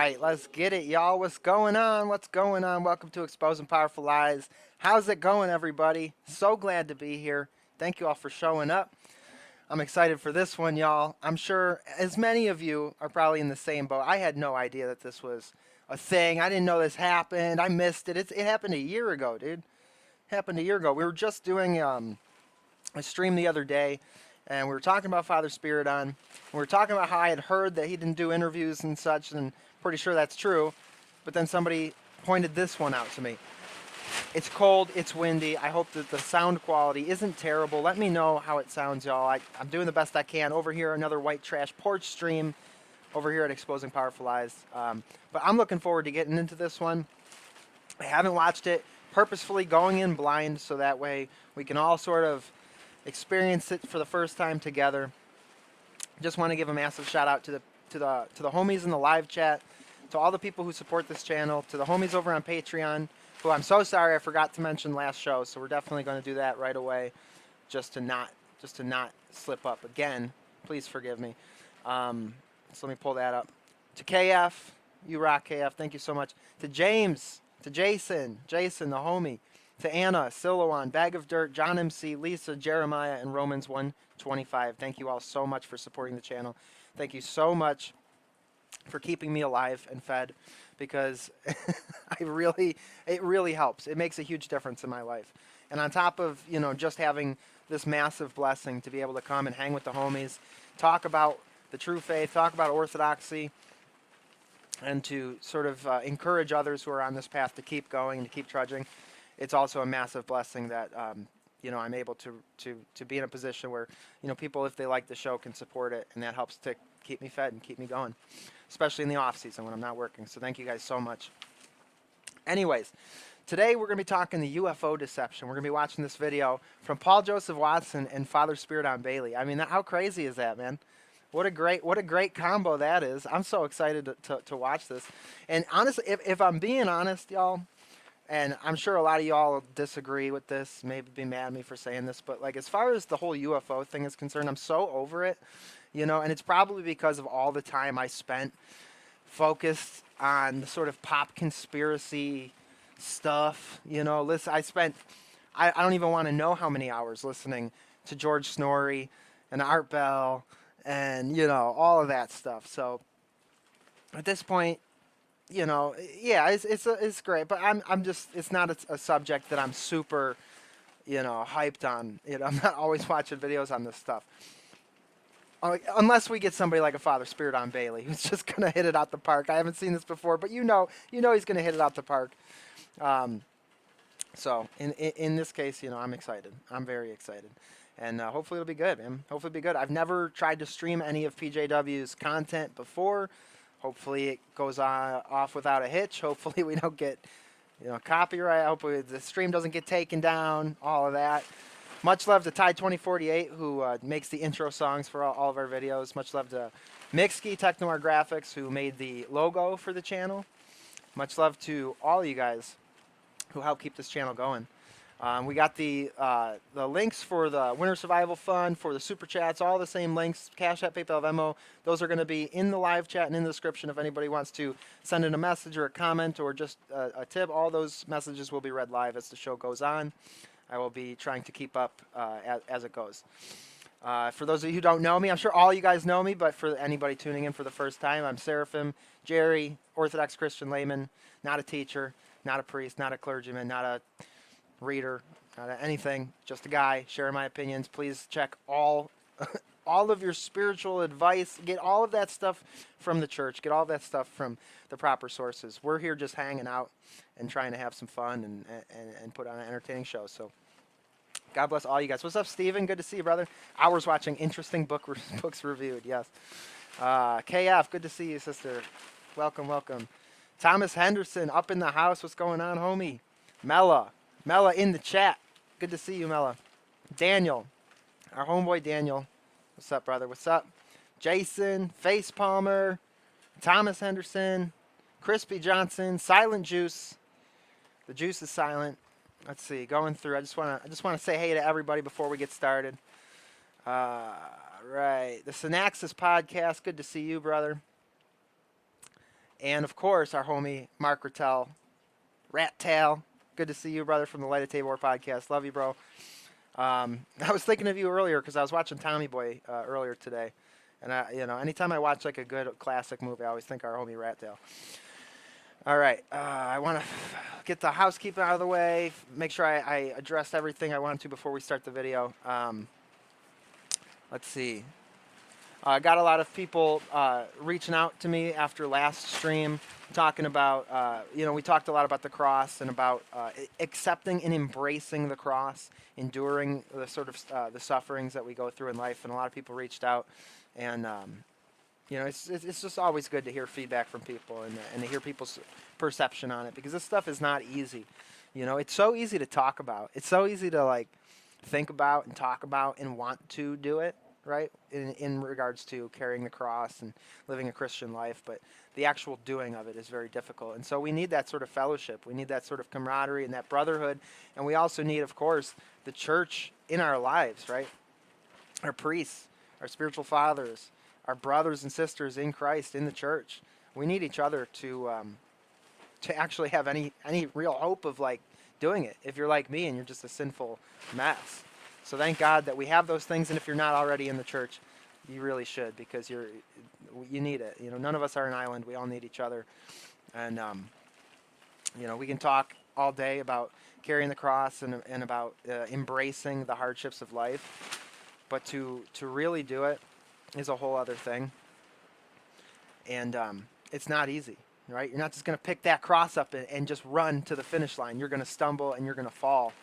right, let's get it, y'all. What's going on? What's going on? Welcome to Exposing Powerful Lies. How's it going, everybody? So glad to be here. Thank you all for showing up. I'm excited for this one, y'all. I'm sure as many of you are probably in the same boat. I had no idea that this was a thing. I didn't know this happened. I missed it. It happened a year ago, dude. It happened a year ago. We were just doing a stream the other day, and we were talking about Father Spyridon. We were talking about how I had heard that he didn't do interviews and such, and pretty sure that's true. But then somebody pointed this one out to me. It's cold, it's windy. I hope that the sound quality isn't terrible. Let me know how it sounds, y'all. I'm doing the best I can. Over here, another white trash porch stream over here at Exposing Powerful Lies. But I'm looking forward to getting into this one. I haven't watched it, purposefully going in blind so that way we can all sort of experience it for the first time together. Just want to give a massive shout out to the homies in the live chat, to all the people who support this channel, to the homies over on Patreon, who I'm so sorry I forgot to mention last show, so we're definitely going to do that right away, just to not slip up again. Please forgive me. So let me pull that up. To KF, you rock, KF. Thank you so much. To James, to Jason, the homie. To Anna, Silouan, Bag of Dirt, John MC, Lisa, Jeremiah, and Romans 125. Thank you all so much for supporting the channel. Thank you so much for keeping me alive and fed, because it really helps. It makes a huge difference in my life. And on top of, you know, just having this massive blessing to be able to come and hang with the homies, talk about the true faith, talk about orthodoxy, and to sort of encourage others who are on this path to keep going and to keep trudging, it's also a massive blessing that you know, I'm able to be in a position where, you know, people, if they like the show, can support it, and that helps to keep me fed and keep me going, especially in the off season when I'm not working. So thank you guys so much. Anyways, today we're going to be talking the UFO deception. We're going to be watching this video from Paul Joseph Watson and Father Spyridon Bailey. I mean, how crazy is that, man? What a great combo that is. I'm so excited to watch this. And honestly, if I'm being honest, y'all, and I'm sure a lot of y'all disagree with this, maybe be mad at me for saying this, but like as far as the whole UFO thing is concerned, I'm so over it, and it's probably because of all the time I spent focused on the sort of pop conspiracy stuff. Listen, I don't even want to know how many hours listening to George Snorri and Art Bell and all of that stuff. So at this point, yeah, it's great, but I'm just it's not a subject that I'm super hyped on. I'm not always watching videos on this stuff. Unless we get somebody like a Father Spyridon Bailey who's just gonna hit it out the park. I haven't seen this before, but he's gonna hit it out the park. So in this case, I'm excited. I'm very excited, and hopefully it'll be good, man. Hopefully it'll be good. I've never tried to stream any of PJW's content before. Hopefully it goes off without a hitch. Hopefully we don't get copyright. Hopefully the stream doesn't get taken down. All of that. Much love to Ty2048 who makes the intro songs for all of our videos. Much love to Mixkey Technoir Graphics who made the logo for the channel. Much love to all of you guys who help keep this channel going. We got the links for the Winter Survival Fund, for the Super Chats, all the same links, Cash App, PayPal, Venmo. Those are going to be in the live chat and in the description if anybody wants to send in a message or a comment or just a tip. All those messages will be read live as the show goes on. I will be trying to keep up as it goes. For those of you who don't know me, I'm sure all you guys know me, but for anybody tuning in for the first time, I'm Seraphim, Jerry, Orthodox Christian layman, not a teacher, not a priest, not a clergyman, not a reader, not anything, just a guy sharing my opinions. Please check all of your spiritual advice. Get all of that stuff from the church. Get all of that stuff from the proper sources. We're here just hanging out and trying to have some fun and put on an entertaining show. So God bless all you guys. What's up, Steven? Good to see you, brother. Hours watching interesting books reviewed. Yes. KF, good to see you, sister. Welcome, welcome. Thomas Henderson up in the house. What's going on, homie? Mella in the chat. Good to see you, Mella. Daniel, our homeboy Daniel. What's up, brother? What's up? Jason, Face Palmer, Thomas Henderson, Crispy Johnson, Silent Juice. The juice is silent. Let's see. Going through. I just want to say hey to everybody before we get started. Right. The Synaxis podcast. Good to see you, brother. And of course, our homie Mark Rattel, Rat Tail. Good to see you, brother, from the Light of Tabor podcast. Love you, bro. I was thinking of you earlier because I was watching Tommy Boy earlier today, and anytime I watch like a good classic movie, I always think our homie Rat Tail. All right, I want to get the housekeeping out of the way. Make sure I addressed everything I wanted to before we start the video. Let's see. I got a lot of people reaching out to me after last stream, talking about, we talked a lot about the cross and about accepting and embracing the cross, enduring the sort of the sufferings that we go through in life. And a lot of people reached out, and it's just always good to hear feedback from people and to hear people's perception on it, because this stuff is not easy. It's so easy to talk about. It's so easy to like think about and talk about and want to do it. Right, in regards to carrying the cross and living a Christian life, but the actual doing of it is very difficult. And so we need that sort of fellowship. We need that sort of camaraderie and that brotherhood. And we also need, of course, the church in our lives, right? Our priests, our spiritual fathers, our brothers and sisters in Christ in the church. We need each other to actually have any real hope of like doing it. If you're like me and you're just a sinful mess. So thank God that we have those things, and if you're not already in the church, you really should, because you need it. None of us are an island. We all need each other, and we can talk all day about carrying the cross and about embracing the hardships of life, but to really do it is a whole other thing, and it's not easy, right? You're not just going to pick that cross up and just run to the finish line. You're going to stumble and you're going to fall.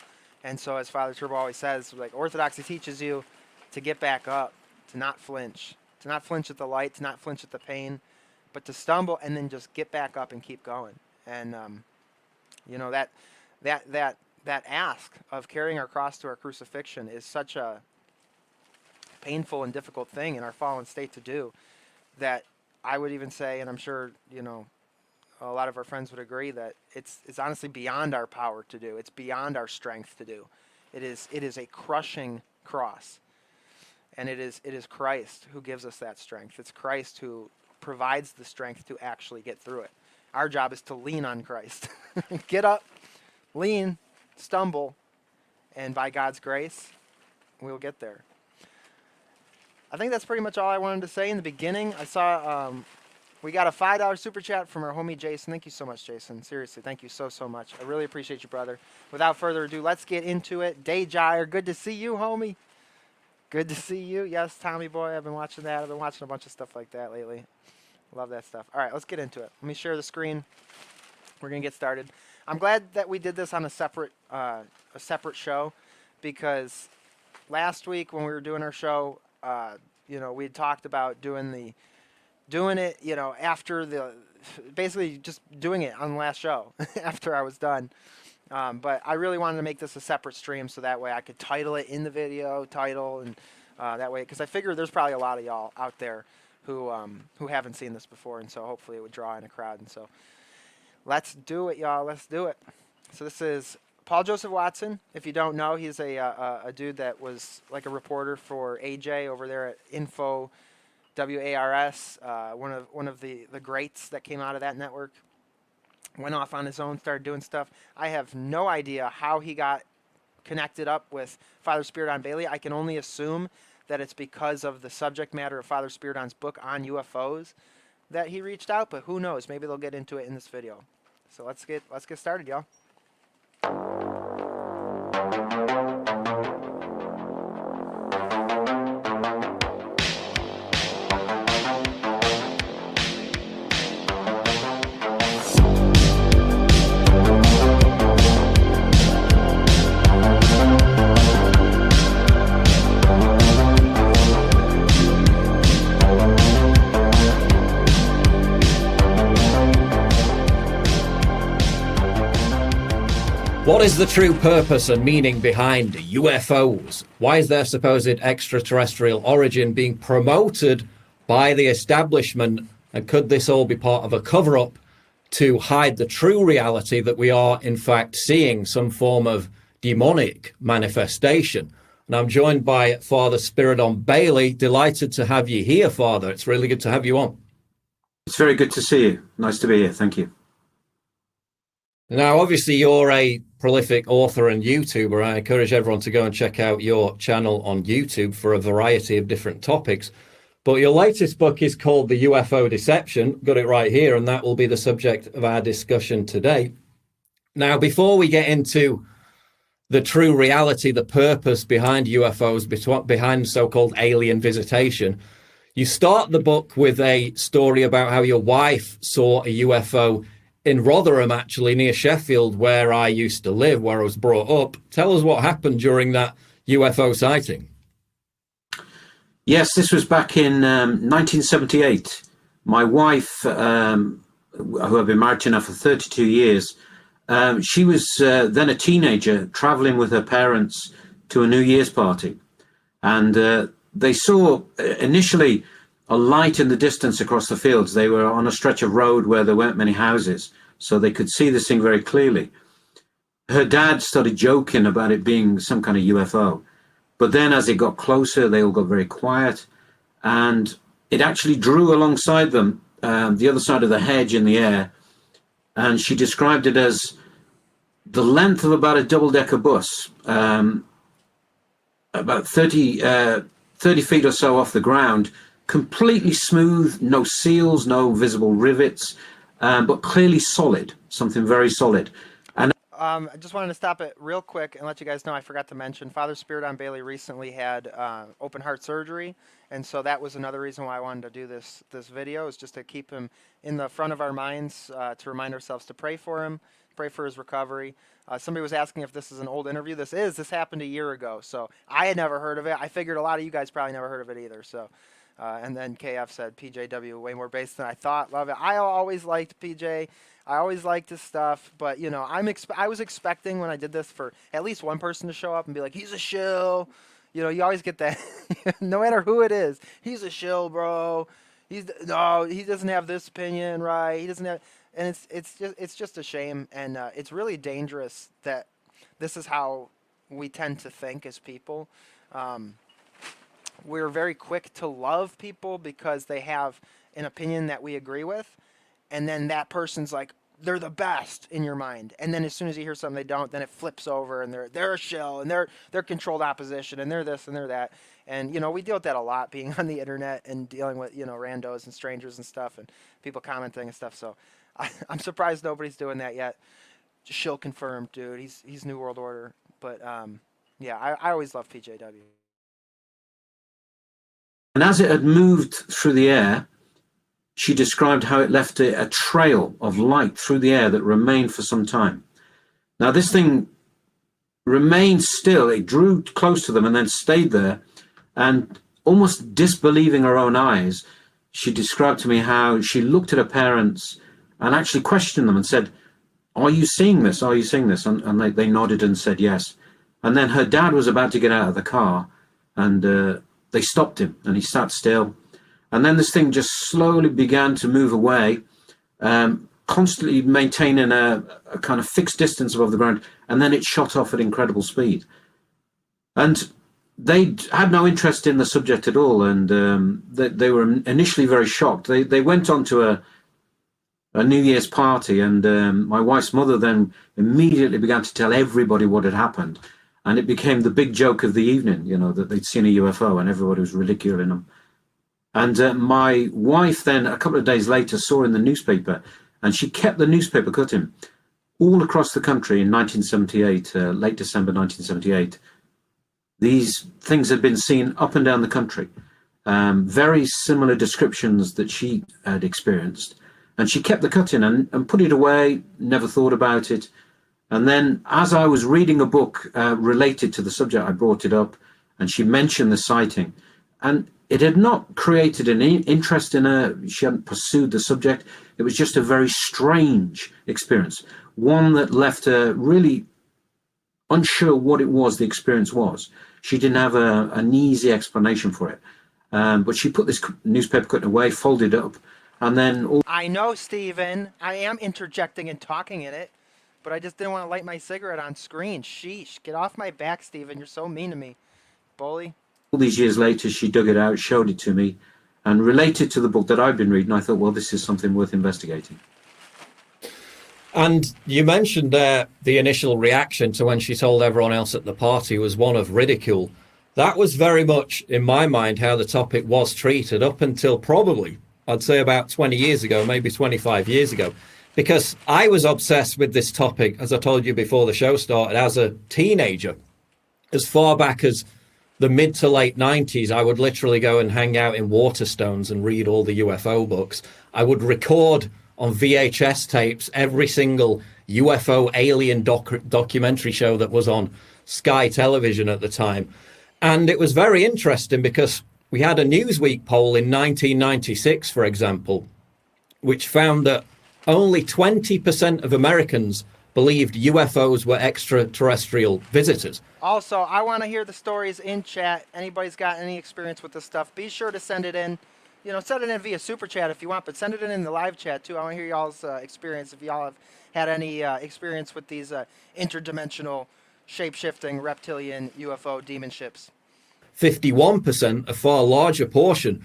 And so, as Father Turbo always says, like Orthodoxy teaches you to get back up, to not flinch at the light, to not flinch at the pain, but to stumble and then just get back up and keep going. And that ask of carrying our cross to our crucifixion is such a painful and difficult thing in our fallen state to do, that I would even say, and I'm sure a lot of our friends would agree that it's honestly beyond our power to do. It's beyond our strength to do. It is a crushing cross. And it is Christ who gives us that strength. It's Christ who provides the strength to actually get through it. Our job is to lean on Christ. Get up, lean, stumble, and by God's grace, we'll get there. I think that's pretty much all I wanted to say in the beginning. I saw we got a $5 super chat from our homie Jason. Thank you so much, Jason. Seriously, thank you so much. I really appreciate you, brother. Without further ado, let's get into it. Dayjire, good to see you, homie. Good to see you. Yes, Tommy boy, I've been watching that. I've been watching a bunch of stuff like that lately. Love that stuff. All right, let's get into it. Let me share the screen. We're going to get started. I'm glad that we did this on a separate show, because last week when we were doing our show, you know, we had talked about doing it, you know, after basically just doing it on the last show after I was done. But I really wanted to make this a separate stream so that way I could title it in the video title, and that way, because I figure there's probably a lot of y'all out there who haven't seen this before, and so hopefully it would draw in a crowd. And so let's do it, y'all. Let's do it. So this is Paul Joseph Watson. If you don't know, he's a dude that was like a reporter for AJ over there at Info WARS, one of the greats that came out of that network. Went off on his own, started doing stuff. I have no idea how he got connected up with Father Spyridon Bailey. I can only assume that it's because of the subject matter of Father Spyridon's book on UFOs that he reached out, but who knows? Maybe they'll get into it in this video. So let's get started, y'all. What is the true purpose and meaning behind UFOs? Why is their supposed extraterrestrial origin being promoted by the establishment? And could this all be part of a cover-up to hide the true reality that we are, in fact, seeing some form of demonic manifestation? And I'm joined by Father Spyridon Bailey. Delighted to have you here, Father. It's really good to have you on. It's very good to see you. Nice to be here. Thank you. Now, obviously, you're a prolific author and YouTuber. I encourage everyone to go and check out your channel on YouTube for a variety of different topics. But your latest book is called The UFO Deception. Got it right here, and that will be the subject of our discussion today. Now, before we get into the true reality, the purpose behind UFOs, behind so-called alien visitation, you start the book with a story about how your wife saw a UFO in Rotherham, actually, near Sheffield, where I used to live, where I was brought up. Tell us what happened during that UFO sighting. Yes, this was back in 1978. My wife, who I've been married to now for 32 years, she was then a teenager traveling with her parents to a New Year's party. And they saw initially a light in the distance across the fields. They were on a stretch of road where there weren't many houses, so they could see this thing very clearly. Her dad started joking about it being some kind of UFO. But then as it got closer, they all got very quiet, and it actually drew alongside them, the other side of the hedge in the air. And she described it as the length of about a double-decker bus, about 30 feet or so off the ground, completely smooth, no seals, no visible rivets, but clearly solid, something very solid. And I just wanted to stop it real quick and let you guys know I forgot to mention Father Spyridon Bailey recently had open heart surgery, and so that was another reason why I wanted to do this video, is just to keep him in the front of our minds, to remind ourselves to pray for him, pray for his recovery. Somebody was asking if this is an old interview. This happened a year ago, so I had never heard of it. I figured a lot of you guys probably never heard of it either, so. And then KF said, PJW, way more bass than I thought. Love it. I always liked PJ. I always liked his stuff. But, you know, I was expecting when I did this for at least one person to show up and be like, he's a shill. You know, you always get that. No matter who it is. He's a shill, bro. No, he doesn't have this opinion, right? He doesn't have. and it's just a shame, and it's really dangerous that this is how we tend to think as people. Um, we're very quick to love people because they have an opinion that we agree with, and then that person's like they're the best in your mind, and then as soon as you hear something they don't, then it flips over and they're a shill, and they're controlled opposition, and they're this and they're that. And we deal with that a lot being on the internet and dealing with randos and strangers and stuff, and people commenting and stuff. So I'm surprised nobody's doing that yet. Shill confirmed, dude. He's New World Order. But yeah, I always love PJW. And as it had moved through the air, she described how it left a trail of light through the air that remained for some time. Now, this thing remained still. It drew close to them and then stayed there. And almost disbelieving her own eyes, she described to me how she looked at her parents and actually questioned them and said, "Are you seeing this? Are you seeing this?" And they nodded and said yes. And then her dad was about to get out of the car, and they stopped him, and he sat still. And then this thing just slowly began to move away, constantly maintaining a kind of fixed distance above the ground, and then it shot off at incredible speed. And they had no interest in the subject at all, and they were initially very shocked. They went on to a New Year's party, and my wife's mother then immediately began to tell everybody what had happened, and it became the big joke of the evening, that they'd seen a UFO, and everybody was ridiculing them. And my wife then, a couple of days later, saw in the newspaper, and she kept the newspaper cutting all across the country in 1978, late December 1978. These things had been seen up and down the country, very similar descriptions that she had experienced. And she kept the cutting and put it away, never thought about it. And then as I was reading a book related to the subject, I brought it up, and she mentioned the sighting. And it had not created an interest in her. She hadn't pursued the subject. It was just a very strange experience, one that left her really unsure what it was the experience was. She didn't have an easy explanation for it. But she put this newspaper cutting away, folded it up, and then... I know, Stephen. I am interjecting and talking in it, but I just didn't want to light my cigarette on screen. Sheesh. Get off my back, Stephen. You're so mean to me. Bully. All these years later, she dug it out, showed it to me, and related to the book that I've been reading. I thought, well, this is something worth investigating. And you mentioned the initial reaction to when she told everyone else at the party was one of ridicule. That was very much, in my mind, how the topic was treated up until probably, I'd say about 20 years ago, maybe 25 years ago, because I was obsessed with this topic, as I told you before the show started, as a teenager. As far back as the mid to late 90s, I would literally go and hang out in Waterstones and read all the UFO books. I would record on VHS tapes every single UFO alien documentary show that was on Sky Television at the time. And it was very interesting because we had a Newsweek poll in 1996, for example, which found that only 20% of Americans believed UFOs were extraterrestrial visitors. Also, I want to hear the stories in chat. Anybody's got any experience with this stuff, be sure to send it in. Send it in via Super Chat if you want, but send it in the live chat, too. I want to hear y'all's experience, if y'all have had any experience with these interdimensional, shape-shifting, reptilian UFO demon ships. 51%, a far larger portion,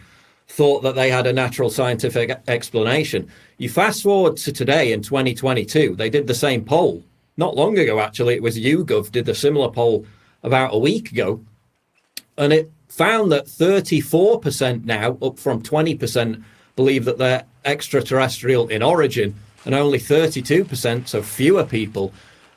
thought that they had a natural scientific explanation. You fast forward to today in 2022, they did the same poll. Not long ago, actually, it was YouGov did a similar poll about a week ago, and it found that 34% now, up from 20%, believe that they're extraterrestrial in origin, and only 32%, so fewer people,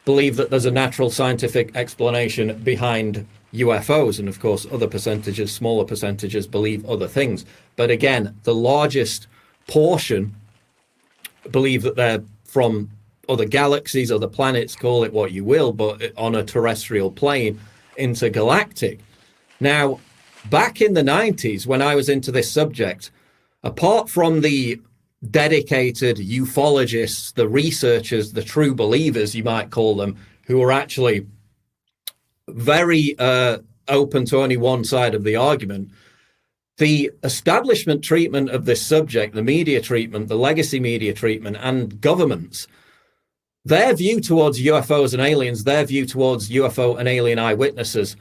believe that there's a natural scientific explanation behind UFOs. And of course, other percentages, smaller percentages, believe other things. But again, the largest portion believe that they're from other galaxies, other planets, call it what you will, but on a terrestrial plane, intergalactic. Now, back in the 90s, when I was into this subject, apart from the dedicated ufologists, the researchers, the true believers, you might call them, who were actually very open to only one side of the argument, The establishment treatment of this subject, the media treatment, the legacy media treatment, and governments, their view towards UFOs and aliens, their view towards UFO and alien eyewitnesses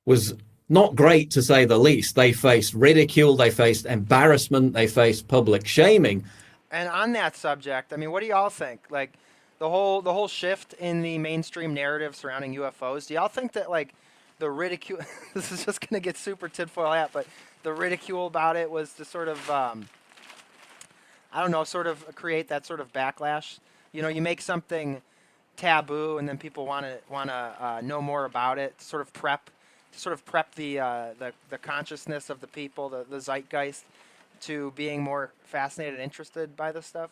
was not great, to say the least. They faced ridicule, they faced embarrassment, they faced public shaming. And on that subject, I mean, what do y'all think? Like the whole shift in the mainstream narrative surrounding UFOs. Do y'all think that like the ridicule? This is just gonna get super tinfoil hat, but the ridicule about it was to sort of, I don't know, sort of create that sort of backlash. You know, you make something taboo, and then people want to know more about it. To sort of prep the consciousness of the people, the zeitgeist, to being more fascinated and interested by this stuff.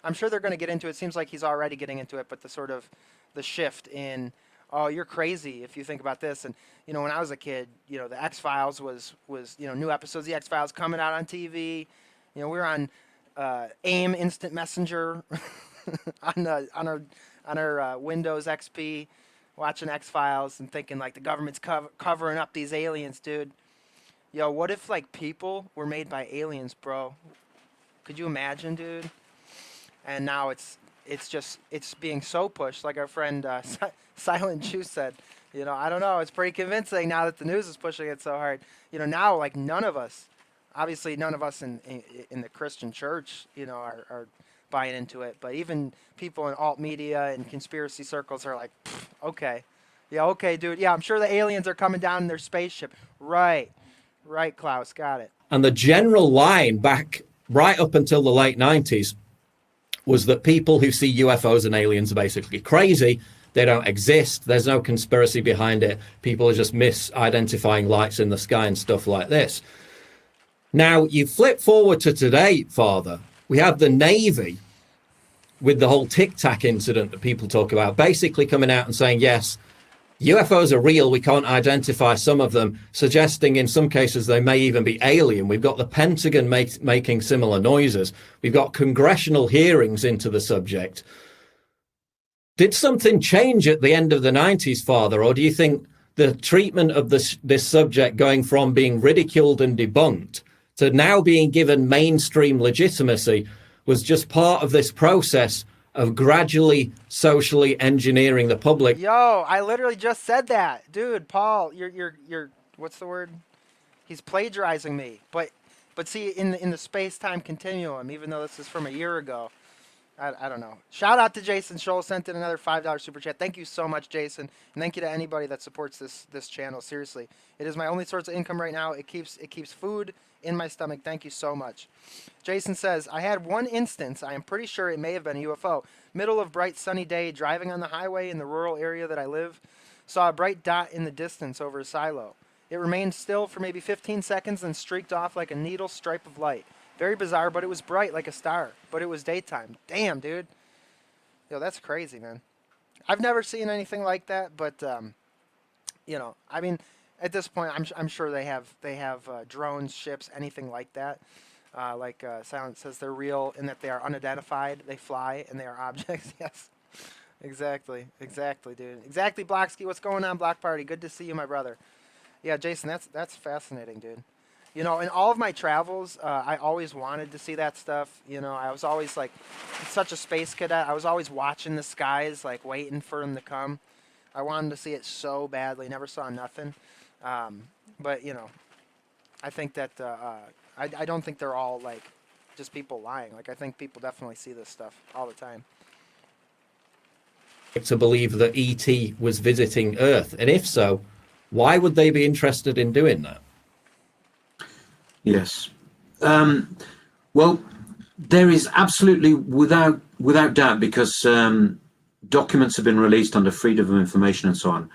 I'm sure they're going to get into it. Seems like he's already getting into it, but the shift in, oh, you're crazy if you think about this. And you know, when I was a kid, you know, the X-Files was you know, new episodes of the X-Files coming out on TV. You know, we were on AIM Instant Messenger on our Windows XP, watching X-Files and thinking like the government's covering up these aliens, dude. Yo, what if like people were made by aliens, bro? Could you imagine, dude? And now it's being so pushed, like our friend Silent Juice said. You know, I don't know. It's pretty convincing now that the news is pushing it so hard. You know, now like none of us, obviously none of us in the Christian church, you know, are buying into it. But even people in alt media and conspiracy circles are like, okay, yeah, okay, dude, yeah, I'm sure the aliens are coming down in their spaceship. Right, Klaus, got it. And the general line back right up until the late 90s was that people who see UFOs and aliens are basically crazy. They don't exist. There's no conspiracy behind it. People are just misidentifying lights in the sky and stuff like this. Now, you flip forward to today, Father. We have the Navy with the whole Tic Tac incident that people talk about, basically coming out and saying, yes, UFOs are real. We can't identify some of them, suggesting in some cases they may even be alien. We've got the Pentagon making similar noises. We've got congressional hearings into the subject. Did something change at the end of the 90s, Father? Or do you think the treatment of this subject going from being ridiculed and debunked to now being given mainstream legitimacy was just part of this process of gradually socially engineering the public? Yo, I literally just said that. Dude, Paul, you're what's the word? He's plagiarizing me. But see, in the space-time continuum, even though this is from a year ago, I don't know. Shout out to Jason Scholl, sent in another $5 super chat. Thank you so much, Jason. And thank you to anybody that supports this channel. Seriously. It is my only source of income right now. It keeps food in my stomach. Thank you so much. Jason says, I had one instance, I am pretty sure it may have been a UFO. Middle of bright sunny day, driving on the highway in the rural area that I live, saw a bright dot in the distance over a silo. It remained still for maybe 15 seconds, then streaked off like a needle stripe of light. Very bizarre, but it was bright like a star. But it was daytime. Damn, dude. Yo, that's crazy, man. I've never seen anything like that, but you know, I mean, at this point, I'm sure they have drones, ships, anything like that. Like Silent says, they're real in that they are unidentified. They fly and they are objects. Yes, exactly, dude. Exactly, Blocksky. What's going on, Block Party? Good to see you, my brother. Yeah, Jason, that's fascinating, dude. You know, in all of my travels, I always wanted to see that stuff. You know, I was always like such a space cadet. I was always watching the skies, like waiting for them to come. I wanted to see it so badly. Never saw nothing. But, you know, I think that I don't think they're all like just people lying. Like, I think people definitely see this stuff all the time. To believe that ET was visiting Earth. And if so, why would they be interested in doing that? Yes. Well, there is absolutely without doubt, because documents have been released under freedom of information and so on.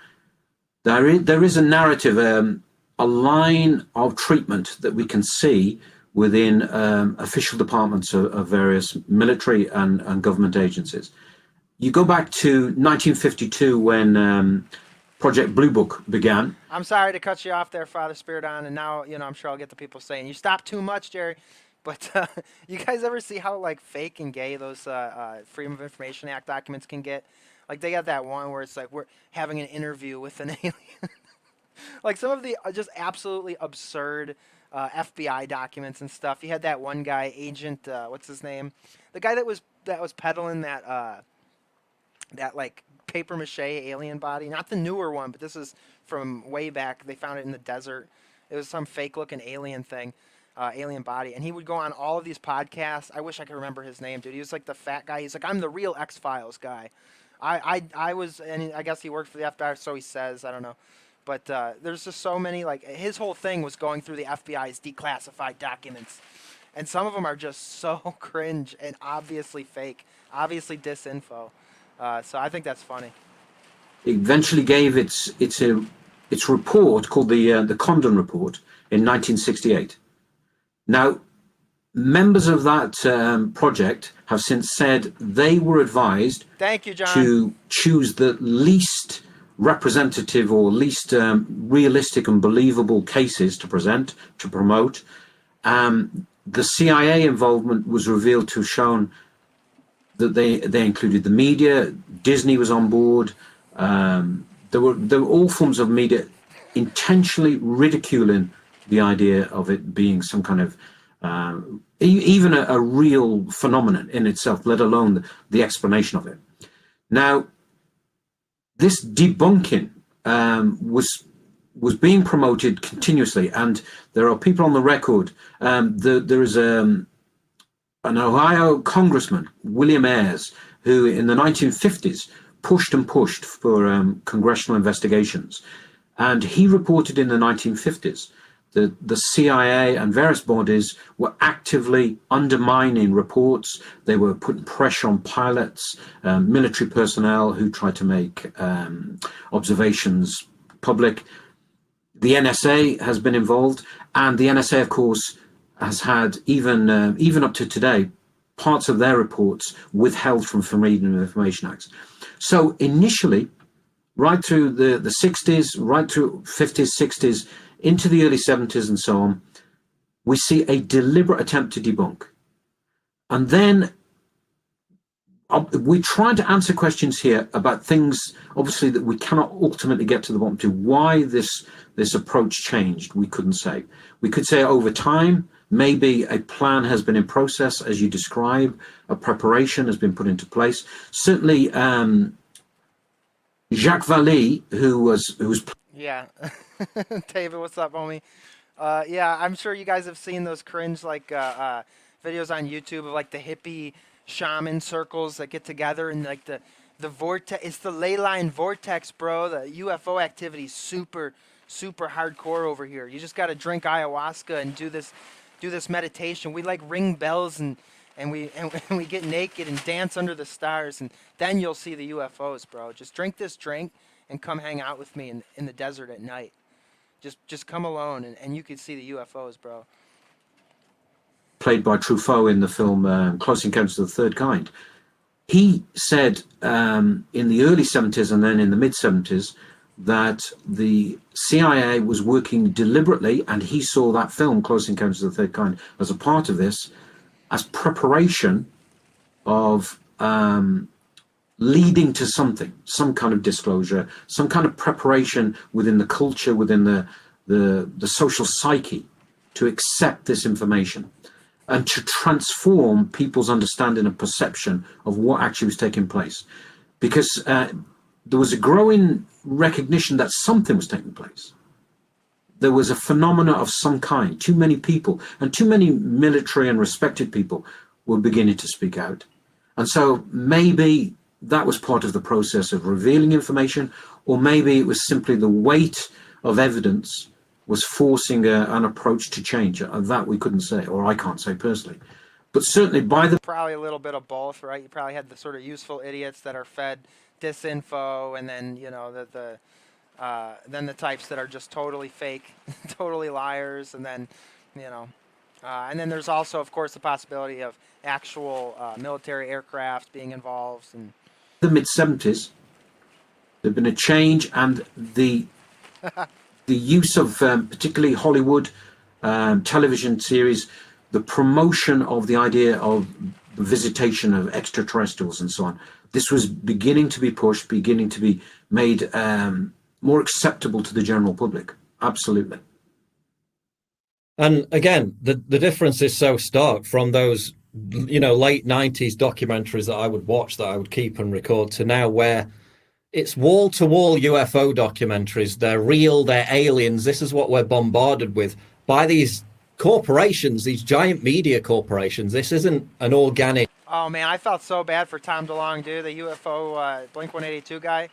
There is a narrative, a line of treatment that we can see within official departments of various military and government agencies. You go back to 1952 when Project Blue Book began. I'm sorry to cut you off there, Father Spyridon, and now, you know, I'm sure I'll get the people saying, you stop too much, Jerry. But you guys ever see how, like, fake and gay those Freedom of Information Act documents can get? Like, they got that one where it's like, we're having an interview with an alien. Like, some of the just absolutely absurd FBI documents and stuff. You had that one guy, Agent, what's his name? The guy that was peddling that like paper mache alien body, not the newer one, but this is from way back. They found it in the desert. It was some fake looking alien thing, alien body, and he would go on all of these podcasts. I wish I could remember his name, dude. He was like the fat guy. He's like, I'm the real X-Files guy. I was, and I guess he worked for the FBI, so he says. I don't know. But there's just so many, like, his whole thing was going through the FBI's declassified documents. And some of them are just so cringe and obviously fake, obviously disinfo. So I think that's funny. It eventually gave its report called the Condon Report in 1968. Now, members of that project have since said they were advised Thank you, John. to choose the least representative or least realistic and believable cases to present, to promote. The CIA involvement was revealed to have shown that they included the media. Disney was on board. There were all forms of media intentionally ridiculing the idea of it being some kind of even a real phenomenon in itself, let alone the explanation of it. Now, this debunking was being promoted continuously, and there are people on the record. There is an Ohio congressman, William Ayers, who in the 1950s pushed for congressional investigations, and he reported in the 1950s that the CIA and various bodies were actively undermining reports. They were putting pressure on pilots, military personnel who tried to make observations public. The NSA has been involved, and the NSA, of course, has had even up to today parts of their reports withheld from Freedom of Information Acts. So initially, right through the 60s, right through 50s, 60s, into the early 70s and so on, we see a deliberate attempt to debunk. And then we try to answer questions here about things, obviously, that we cannot ultimately get to the bottom to. Why this approach changed, we couldn't say. We could say over time, maybe a plan has been in process, as you describe, a preparation has been put into place. Certainly, Jacques Vallée, who was Yeah. David, what's up, homie? Yeah, I'm sure you guys have seen those cringe like videos on YouTube of like the hippie shaman circles that get together and like the vortex. It's the ley line vortex, bro. The UFO activity is super hardcore over here. You just got to drink ayahuasca and do this meditation. We like ring bells and we get naked and dance under the stars, and then you'll see the UFOs, bro. Just drink this drink and come hang out with me in the desert at night. Just come alone and you can see the UFOs, bro. played by Truffaut in the film Close Encounters of the Third Kind. He said in the early 70s and then in the mid-70s that the CIA was working deliberately, and he saw that film, Close Encounters of the Third Kind, as a part of this, as preparation of leading to something, some kind of disclosure, some kind of preparation within the culture, within the social psyche to accept this information and to transform people's understanding and perception of what actually was taking place. Because there was a growing recognition that something was taking place. There was a phenomena of some kind. Too many people and too many military and respected people were beginning to speak out. And so maybe that was part of the process of revealing information, or maybe it was simply the weight of evidence was forcing an approach to change. That we couldn't say, or I can't say personally. But certainly by the... Probably a little bit of both, right? You probably had the sort of useful idiots that are fed disinfo, and then, you know, then the types that are just totally fake, totally liars, and then, you know, and then there's also, of course, the possibility of actual military aircraft being involved. And the mid-70s, there'd been a change, and the use of particularly Hollywood television series, the promotion of the idea of the visitation of extraterrestrials and so on. This was beginning to be pushed, beginning to be made more acceptable to the general public. Absolutely. And again, the difference is so stark from those, late 90s documentaries that I would watch, that I would keep and record, to now where it's wall-to-wall UFO documentaries. They're real, they're aliens. This is what we're bombarded with by these corporations, these giant media corporations. This isn't an organic. Oh man, I felt so bad for Tom DeLonge, dude, the UFO Blink 182 guy.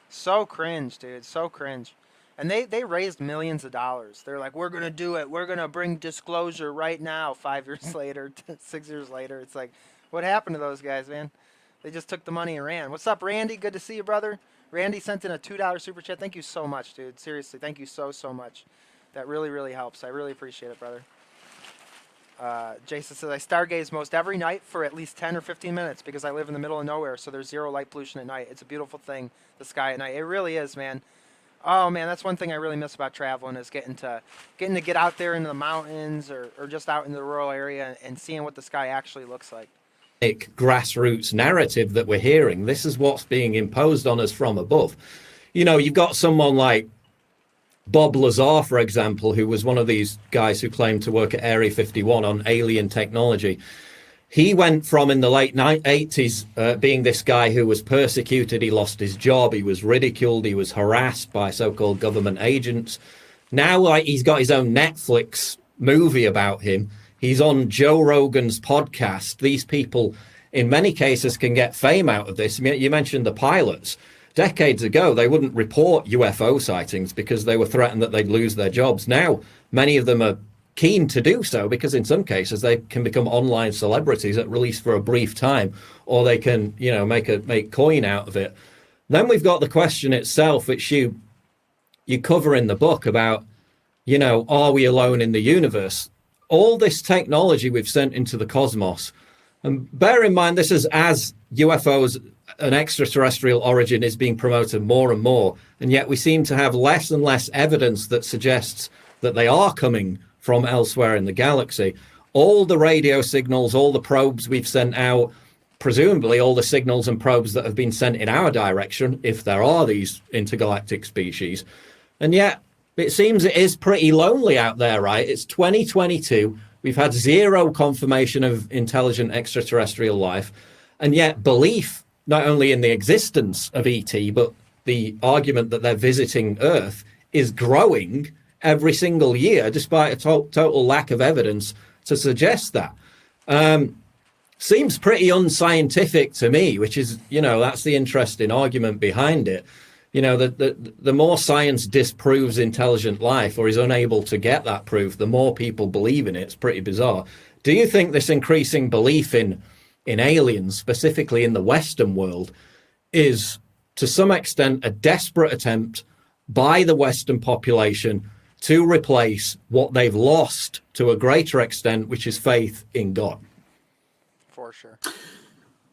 So cringe, dude, so cringe. And they raised millions of dollars. They're like, we're gonna do it. We're gonna bring disclosure right now. 5 years later, 6 years later, it's like, what happened to those guys, man? They just took the money and ran. What's up, Randy? Good to see you, brother. Randy sent in a $2 super chat. Thank you so much, dude. Seriously, thank you so much. That really, really helps. I really appreciate it, brother. Jason says, I stargaze most every night for at least 10 or 15 minutes because I live in the middle of nowhere, so there's zero light pollution at night. It's a beautiful thing, the sky at night. It really is, man. Oh, man, that's one thing I really miss about traveling, is getting to get out there into the mountains or just out in the rural area and seeing what the sky actually looks like. Grassroots narrative that we're hearing. This is what's being imposed on us from above. You've got someone like Bob Lazar, for example, who was one of these guys who claimed to work at Area 51 on alien technology. He went from, in the late 80s, being this guy who was persecuted. He lost his job. He was ridiculed. He was harassed by so-called government agents. Now, he's got his own Netflix movie about him. He's on Joe Rogan's podcast. These people, in many cases, can get fame out of this. You mentioned the pilots. Decades ago, they wouldn't report UFO sightings because they were threatened that they'd lose their jobs. Now, many of them are keen to do so because in some cases they can become online celebrities at least for a brief time, or they can, make coin out of it. Then we've got the question itself, which you cover in the book about, are we alone in the universe? All this technology we've sent into the cosmos, and bear in mind, this is as UFOs, an extraterrestrial origin, is being promoted more and more, and yet we seem to have less and less evidence that suggests that they are coming from elsewhere in the galaxy. All the radio signals, all the probes we've sent out, presumably all the signals and probes that have been sent in our direction, if there are these intergalactic species. And yet it seems it is pretty lonely out there, right? It's 2022. We've had zero confirmation of intelligent extraterrestrial life. And yet belief, not only in the existence of ET, but the argument that they're visiting Earth, is growing every single year, despite a total lack of evidence to suggest that. Seems pretty unscientific to me, which is, that's the interesting argument behind it. The more science disproves intelligent life or is unable to get that proof, the more people believe in it. It's pretty bizarre. Do you think this increasing belief in aliens, specifically in the Western world, is to some extent a desperate attempt by the Western population to replace what they've lost to a greater extent, which is faith in God? For sure.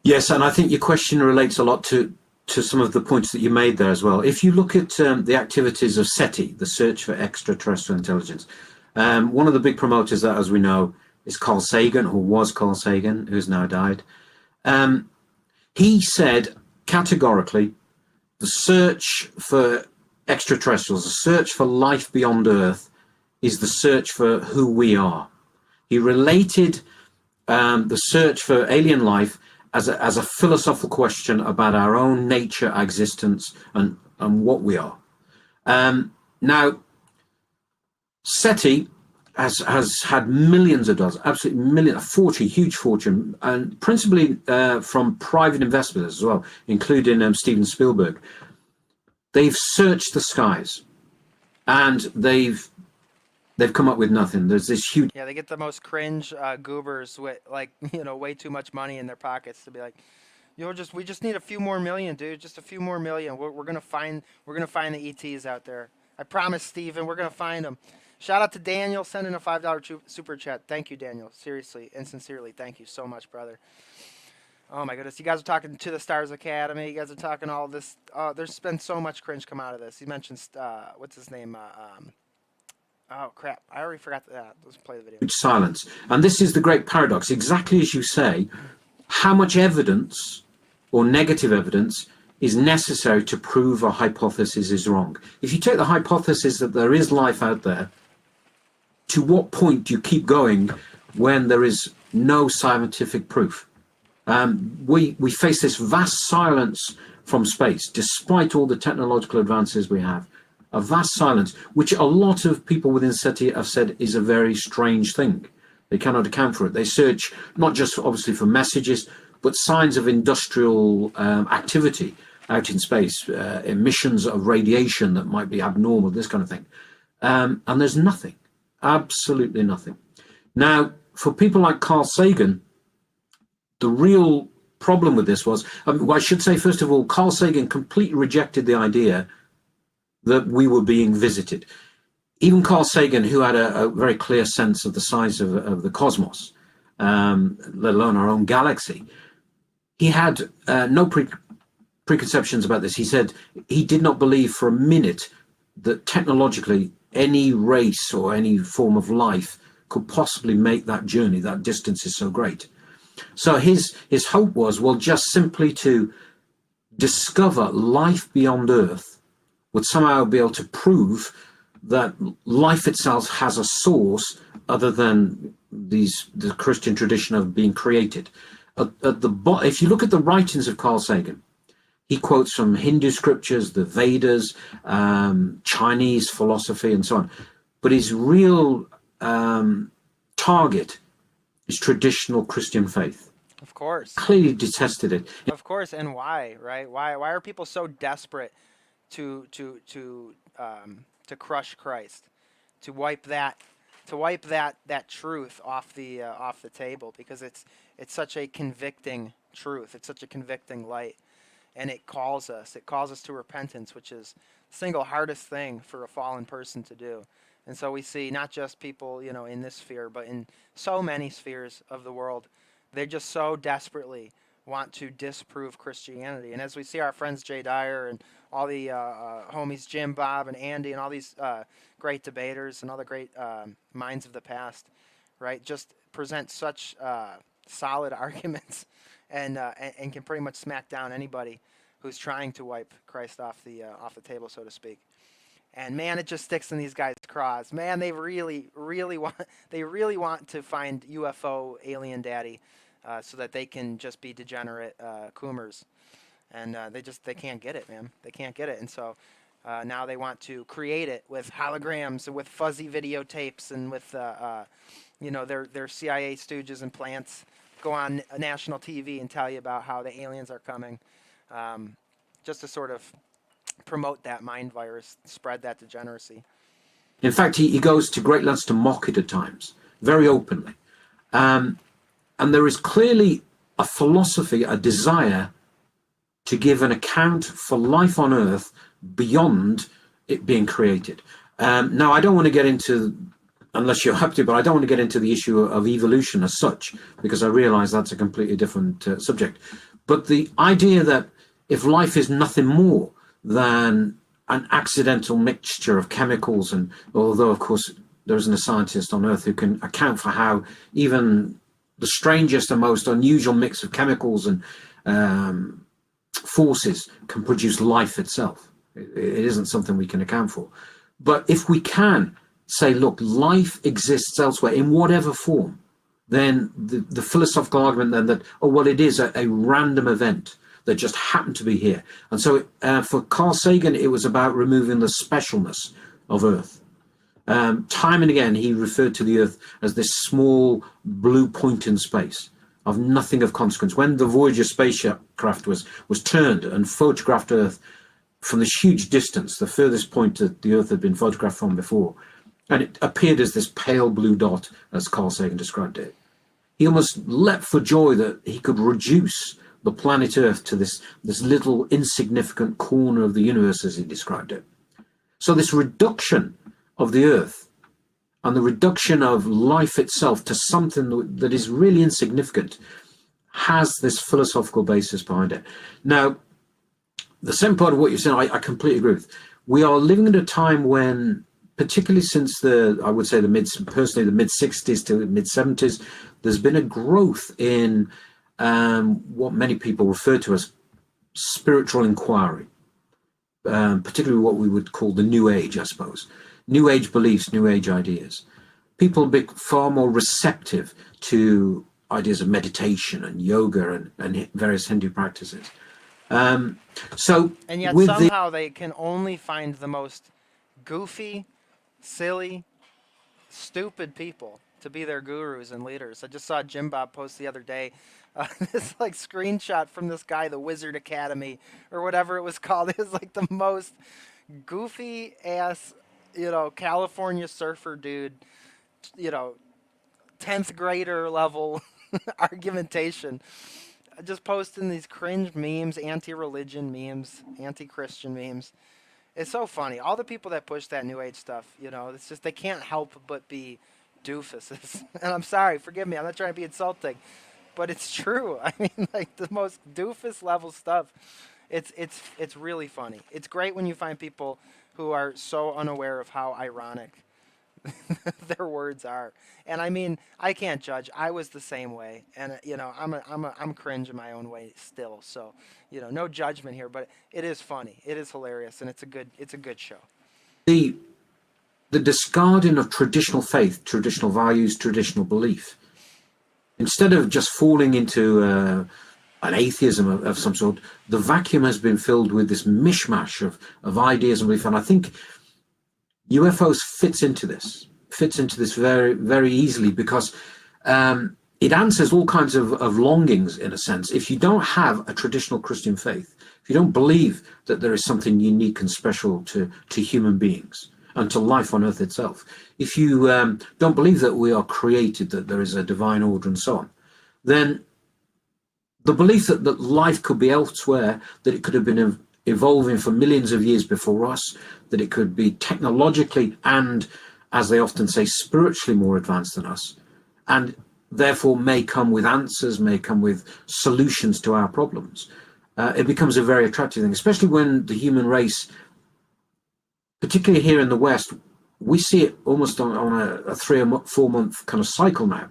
Yes, and I think your question relates a lot to some of the points that you made there as well. If you look at the activities of SETI, the Search for Extraterrestrial Intelligence, one of the big promoters that, as we know, is Carl Sagan, who was Carl Sagan, who's now died. He said categorically, the search for extraterrestrials, the search for life beyond Earth, is the search for who we are. He related the search for alien life as a philosophical question about our own nature, existence, and what we are. Now, SETI has had millions of dollars, absolutely millions, huge fortune, and principally from private investors as well, including Steven Spielberg. They've searched the skies, and they've come up with nothing. There's this huge. Yeah, they get the most cringe goobers with way too much money in their pockets to be like, we just need a few more million, dude. Just a few more million. We're gonna find the ETs out there. I promise, Steven, we're gonna find them. Shout out to Daniel sending a $5 super chat. Thank you, Daniel. Seriously and sincerely, thank you so much, brother. Oh my goodness, you guys are talking to the Stars Academy. You guys are talking all this. There's been so much cringe come out of this. He mentioned what's his name? Oh crap! I already forgot that. Let's play the video. Silence, and this is the great paradox. Exactly as you say, how much evidence or negative evidence is necessary to prove a hypothesis is wrong? If you take the hypothesis that there is life out there, to what point do you keep going when there is no scientific proof? We face this vast silence from space, despite all the technological advances we have. A vast silence, which a lot of people within SETI have said is a very strange thing. They cannot account for it. They search not just obviously for messages, but signs of industrial activity out in space, emissions of radiation that might be abnormal, this kind of thing. And there's nothing, absolutely nothing. Now, for people like Carl Sagan, the real problem with this was, well, I should say, first of all, Carl Sagan completely rejected the idea that we were being visited. Even Carl Sagan, who had a very clear sense of the size of the cosmos, let alone our own galaxy, he had no preconceptions about this. He said he did not believe for a minute that technologically any race or any form of life could possibly make that journey. That distance is so great. So his hope was, well, just simply to discover life beyond Earth would somehow be able to prove that life itself has a source other than the Christian tradition of being created. If you look at the writings of Carl Sagan, he quotes from Hindu scriptures, the Vedas, Chinese philosophy, and so on. But his real target is traditional Christian faith. Of course. Clearly detested it. Of course, and why, right? Why are people so desperate to crush Christ, to wipe that truth off the table, because it's such a convicting truth. It's such a convicting light, and it calls us to repentance, which is the single hardest thing for a fallen person to do. And so we see not just people, in this sphere, but in so many spheres of the world, they just so desperately want to disprove Christianity. And as we see our friends Jay Dyer and all the homies Jim, Bob, and Andy, and all these great debaters and all the great minds of the past, right, just present such solid arguments and can pretty much smack down anybody who's trying to wipe Christ off the table, so to speak. And man, it just sticks in these guys' craws. Man, they really want to find UFO alien daddy, so that they can just be degenerate coomers, and they can't get it, man. They can't get it, and so now they want to create it with holograms and with fuzzy videotapes and with their CIA stooges and plants go on national TV and tell you about how the aliens are coming, just to sort of promote that mind virus, spread that degeneracy. In fact, he goes to great lengths to mock it at times, very openly. And there is clearly a philosophy, a desire to give an account for life on Earth beyond it being created. Now, I don't want to get into, unless you're happy to, but I don't want to get into the issue of evolution as such, because I realize that's a completely different subject. But the idea that if life is nothing more than an accidental mixture of chemicals, and although, of course, there isn't a scientist on Earth who can account for how even the strangest and most unusual mix of chemicals and forces can produce life itself. It isn't something we can account for. But if we can say, look, life exists elsewhere in whatever form, then the philosophical argument then that, oh, well, it is a random event that just happened to be here. And so for Carl Sagan, it was about removing the specialness of Earth. Time and again, he referred to the Earth as this small blue point in space of nothing of consequence. When the Voyager spacecraft was turned and photographed Earth from this huge distance, the furthest point that the Earth had been photographed from before, and it appeared as this pale blue dot, as Carl Sagan described it, he almost leapt for joy that he could reduce the planet Earth to this little insignificant corner of the universe, as he described it. So this reduction of the Earth and the reduction of life itself to something that is really insignificant has this philosophical basis behind it. Now, the second part of what you're saying, I completely agree with. We are living at a time when, particularly since I would say the mid-60s to the mid-70s, there's been a growth in what many people refer to as spiritual inquiry, particularly what we would call the New Age, I suppose. New Age beliefs, New Age ideas. people be far more receptive to ideas of meditation and yoga and various Hindu practices. So And yet with somehow they can only find the most goofy, silly, stupid people to be their gurus and leaders. I just saw Jim Bob post the other day this like screenshot from this guy, the Wizard Academy or whatever it was called. It was like the most goofy ass, California surfer dude, 10th grader level argumentation. Just posting these cringe memes, anti-religion memes, anti-Christian memes. It's so funny. All the people that push that New Age stuff, it's just they can't help but be doofuses. And I'm sorry, forgive me. I'm not trying to be insulting, but it's true. I mean, like the most doofus level stuff. It's really funny. It's great when you find people who are so unaware of how ironic their words are. And I mean, I can't judge. I was the same way, and I'm cringe in my own way still. So, no judgment here, but it is funny. It is hilarious, and it's a good show. the discarding of traditional faith, traditional values, traditional belief, instead of just falling into an atheism of some sort, the vacuum has been filled with this mishmash of ideas and belief. And I think UFOs fits into this very, very easily, because it answers all kinds of longings, in a sense. If you don't have a traditional Christian faith, if you don't believe that there is something unique and special to human beings and to life on earth itself, if you don't believe that we are created, that there is a divine order and so on, then the belief that life could be elsewhere, that it could have been evolving for millions of years before us, that it could be technologically and, as they often say, spiritually more advanced than us, and therefore may come with answers, may come with solutions to our problems. It becomes a very attractive thing, especially when the human race, particularly here in the West, we see it almost on a 3 or 4 month kind of cycle now.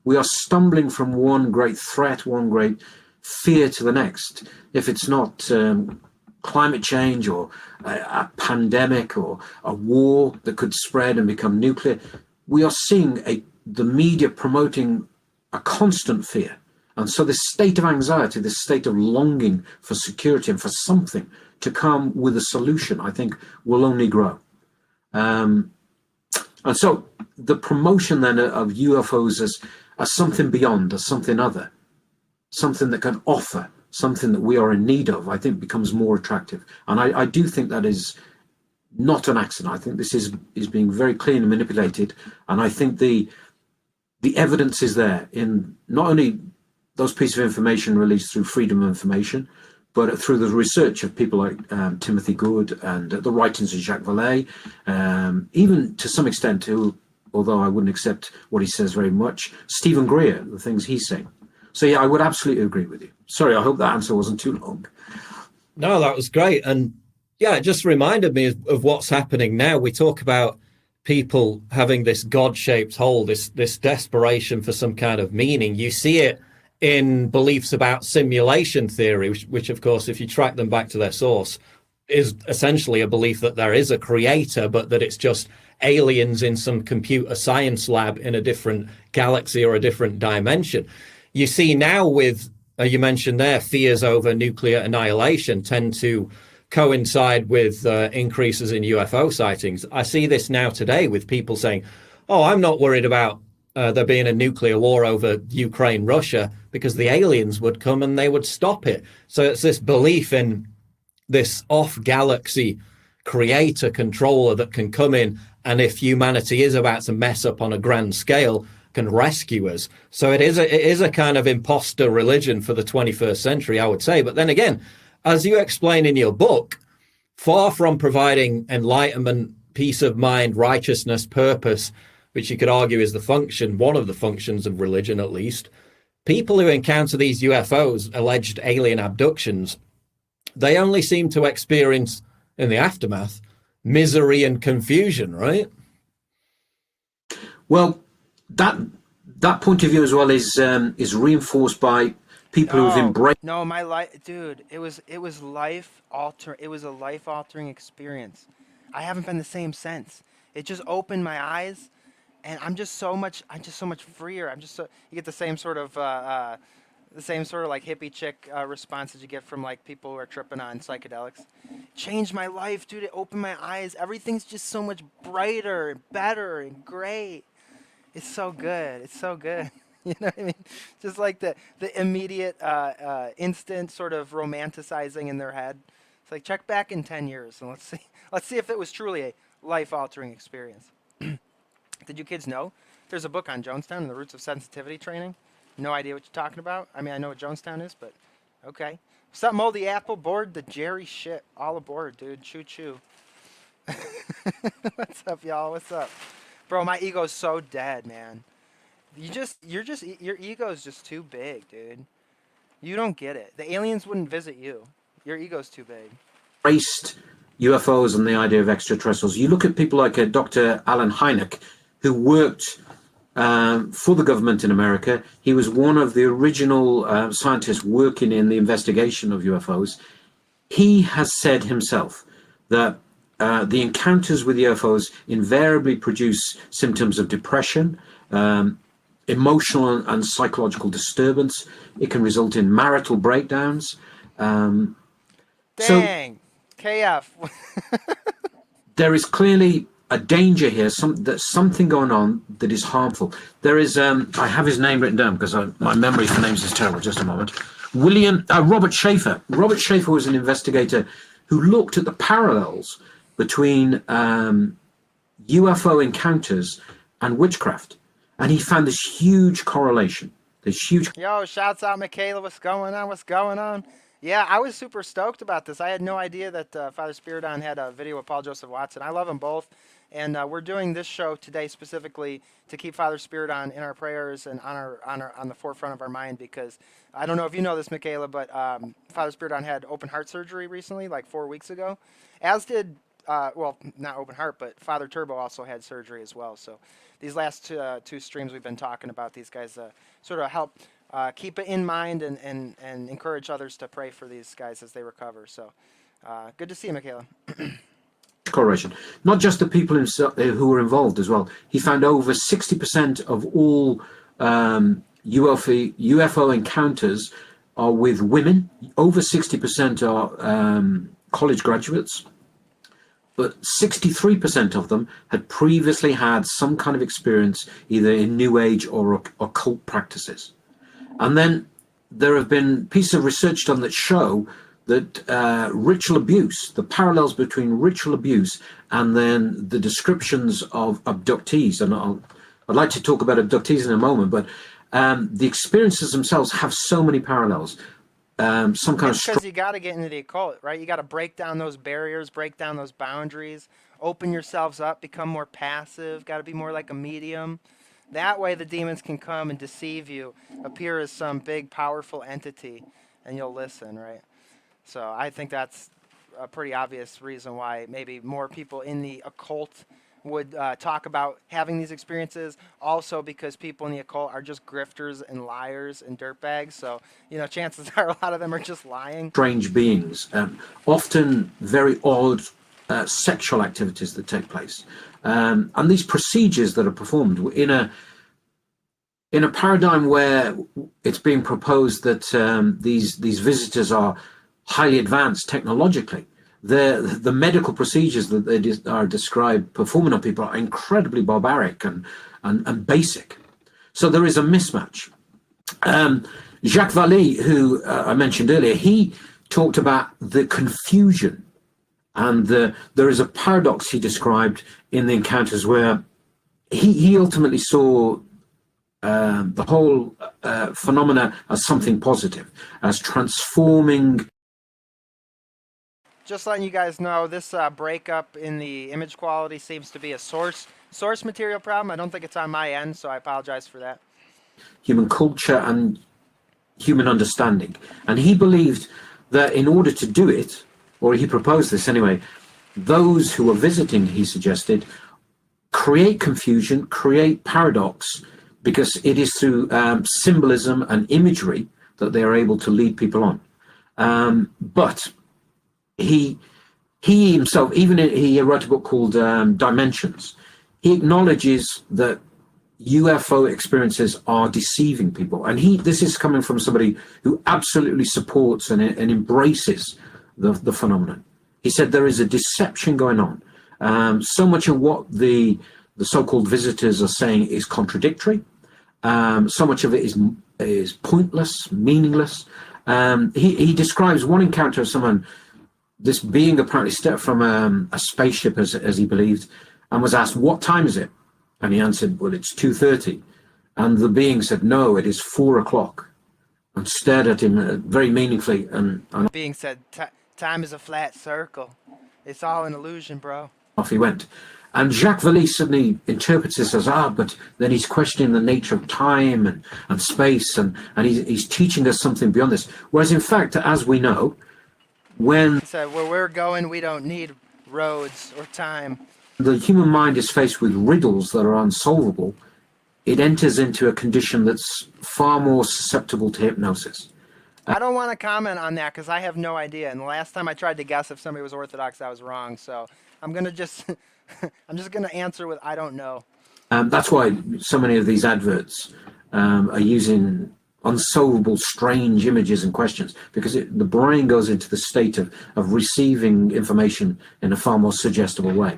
We are stumbling from one great threat, one great fear to the next. If it's not climate change or a pandemic or a war that could spread and become nuclear, we are seeing the media promoting a constant fear. And so this state of anxiety, this state of longing for security and for something to come with a solution, I think will only grow. And so the promotion then of UFOs as something beyond, as something other, something that can offer, something that we are in need of, I think becomes more attractive. And I do think that is not an accident. I think this is being very clearly manipulated. And I think the evidence is there in not only those pieces of information released through Freedom of Information, but through the research of people like Timothy Good and the writings of Jacques Vallée, even to some extent, who, although I wouldn't accept what he says very much, Stephen Greer, the things he's saying. So yeah, I would absolutely agree with you. Sorry, I hope that answer wasn't too long. No, that was great. And yeah, it just reminded me of what's happening now. We talk about people having this God-shaped hole, this desperation for some kind of meaning. You see it in beliefs about simulation theory, which of course, if you track them back to their source, is essentially a belief that there is a creator, but that it's just aliens in some computer science lab in a different galaxy or a different dimension. You see now with, you mentioned there, fears over nuclear annihilation tend to coincide with increases in UFO sightings. I see this now today with people saying, oh, I'm not worried about there being a nuclear war over Ukraine, Russia, because the aliens would come and they would stop it. So it's this belief in this off-galaxy creator controller that can come in, and if humanity is about to mess up on a grand scale, can rescue us. So it is a kind of imposter religion for the 21st century, I would say. But then again, as you explain in your book, far from providing enlightenment, peace of mind, righteousness, purpose, which you could argue is one of the functions of religion at least, people who encounter these UFOs, alleged alien abductions, they only seem to experience, in the aftermath, misery and confusion, right? Well, that point of view as well is reinforced by people who've embraced. No, my life, dude. It was life alter. It was a life altering experience. I haven't been the same since. It just opened my eyes, and I'm just so much freer. You get the same sort of like hippie chick response that you get from like people who are tripping on psychedelics. Changed my life, dude. It opened my eyes. Everything's just so much brighter and better and great. It's so good. It's so good. You know what I mean? Just like the immediate, instant sort of romanticizing in their head. It's like check back in 10 years and let's see if it was truly a life-altering experience. Did you kids know there's a book on Jonestown and the roots of sensitivity training? No idea what you're talking about. I mean, I know what Jonestown is, but okay. What's up, Moldy Apple? Board the Jerry shit. All aboard, dude. Choo choo. What's up, y'all? What's up? Bro, my ego's so dead, man. Your ego's just too big, dude. You don't get it. The aliens wouldn't visit you. Your ego's too big. Embraced UFOs and the idea of extraterrestrials. You look at people like Dr. Alan Hynek, who worked for the government in America. He was one of the original scientists working in the investigation of UFOs. He has said himself that the encounters with UFOs invariably produce symptoms of depression, emotional and psychological disturbance. It can result in marital breakdowns. Dang, KF. There is clearly a danger here, there's something going on that is harmful. There is, I have his name written down because my memory for names is terrible. Just a moment. Robert Schaefer. Robert Schaefer was an investigator who looked at the parallels between UFO encounters and witchcraft. And he found this huge correlation. Yo, shouts out Michaela. What's going on? What's going on? Yeah, I was super stoked about this. I had no idea that Father Spyridon had a video with Paul Joseph Watson. I love them both. And we're doing this show today specifically to keep Father Spyridon in our prayers and on the forefront of our mind, because I don't know if you know this, Michaela, but Father Spyridon had open heart surgery recently, like 4 weeks ago. As did, well, not open heart, but Father Turbo also had surgery as well. So these last two streams we've been talking about these guys sort of help keep it in mind and encourage others to pray for these guys as they recover. So good to see you, Michaela. Correlation. Not just the people who were involved as well. He found over 60% of all UFO encounters are with women. Over 60% are college graduates. But 63% of them had previously had some kind of experience either in New Age or occult practices. And then there have been pieces of research done that show that ritual abuse, the parallels between ritual abuse and then the descriptions of abductees, and I'd like to talk about abductees in a moment, but the experiences themselves have so many parallels. Some kind of because you got to get into the occult, right? You got to break down those barriers, break down those boundaries, open yourselves up, become more passive, got to be more like a medium. That way the demons can come and deceive you, appear as some big, powerful entity, and you'll listen, right? So I think that's a pretty obvious reason why maybe more people in the occult would talk about having these experiences. Also because people in the occult are just grifters and liars and dirtbags. So, you know, chances are a lot of them are just lying. Strange beings, often very odd sexual activities that take place. And these procedures that are performed in a paradigm where it's being proposed that these visitors are highly advanced technologically, the medical procedures that they are described performing on people are incredibly barbaric and basic. So there is a mismatch. Jacques Vallée, who I mentioned earlier, he talked about the confusion, and there is a paradox he described in the encounters where he ultimately saw the whole phenomena as something positive, as transforming. Just letting you guys know, this breakup in the image quality seems to be a source material problem. I don't think it's on my end, so I apologize for that. Human culture and human understanding. And he believed that in order to do it, or he proposed this anyway, those who are visiting, he suggested, create confusion, create paradox, because it is through symbolism and imagery that they are able to lead people on. But he himself, he wrote a book called Dimensions. He acknowledges that UFO experiences are deceiving people. And this is coming from somebody who absolutely supports and embraces the phenomenon. He said there is a deception going on. So much of what the so-called visitors are saying is contradictory. So much of it is pointless, meaningless. He describes one encounter of someone, this being apparently stepped from a spaceship, as he believed, and was asked, "What time is it?" And he answered, "Well, it's 2:30. And the being said, "No, it is 4 o'clock," and stared at him very meaningfully. And Being said, time is a flat circle. It's all an illusion, bro. off he went. And Jacques Vallée suddenly interprets this as, but then he's questioning the nature of time and space, and he's teaching us something beyond this. Whereas, in fact, as we know, when He said, where we're going, we don't need roads or time. the human mind is faced with riddles that are unsolvable, it enters into a condition that's far more susceptible to hypnosis. I don't want to comment on that because I have no idea. And the last time I tried to guess if somebody was Orthodox, I was wrong. So I'm going to just, I'm just going to answer with I don't know. That's why so many of these adverts are using unsolvable, strange images and questions, because the brain goes into the state of receiving information in a far more suggestible way.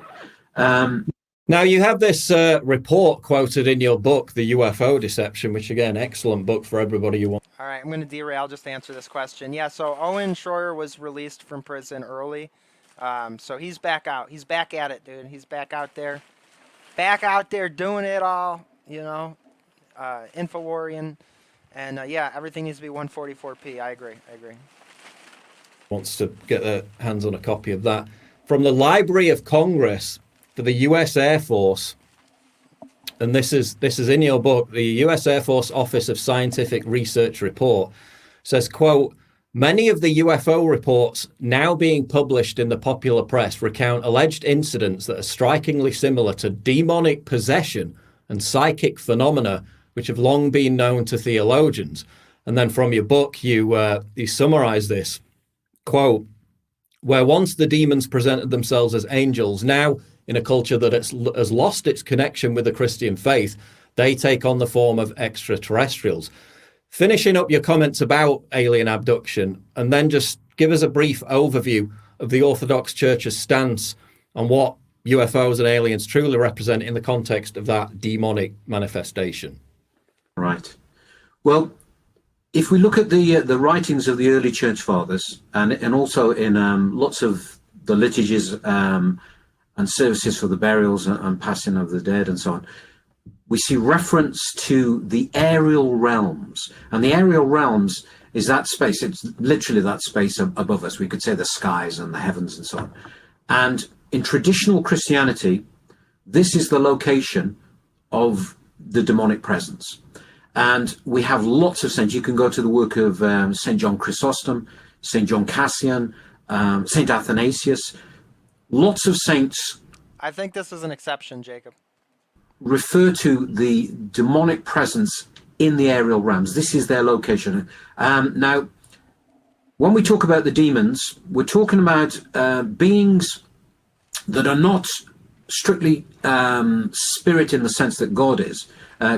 Now, you have this report quoted in your book, The UFO Deception, which, again, excellent book for everybody who wants. All right, I'm going to derail just to answer this question. Yeah, so Owen Schroyer was released from prison early. So he's back out. He's back at it, dude. He's back out there. Back out there doing it all, you know, Infowarian. And, yeah, everything needs to be 144p. I agree. Wants to get their hands on a copy of that. From the Library of Congress for the U.S. Air Force, and this is in your book, the U.S. Air Force Office of Scientific Research report says, quote, "Many of the UFO reports now being published in the popular press recount alleged incidents that are strikingly similar to demonic possession and psychic phenomena which have long been known to theologians." And then from your book, you summarize this, quote, "Where once the demons presented themselves as angels, now in a culture that has lost its connection with the Christian faith, they take on the form of extraterrestrials." Finishing up your comments about alien abduction, and then just give us a brief overview of the Orthodox Church's stance on what UFOs and aliens truly represent in the context of that demonic manifestation. Right. Well, if we look at the writings of the early church fathers, and also in lots of the liturgies and services for the burials and passing of the dead and so on, we see reference to the aerial realms. And the aerial realms is that space. It's literally that space above us. We could say the skies and the heavens and so on. And in traditional Christianity, this is the location of the demonic presence. And we have lots of saints. You can go to the work of St. John Chrysostom, St. John Cassian, St. Athanasius. Lots of saints. I think this is an exception, Jacob. Refer to the demonic presence in the aerial realms. This is their location. Now, when we talk about the demons, we're talking about beings that are not strictly spirit in the sense that God is.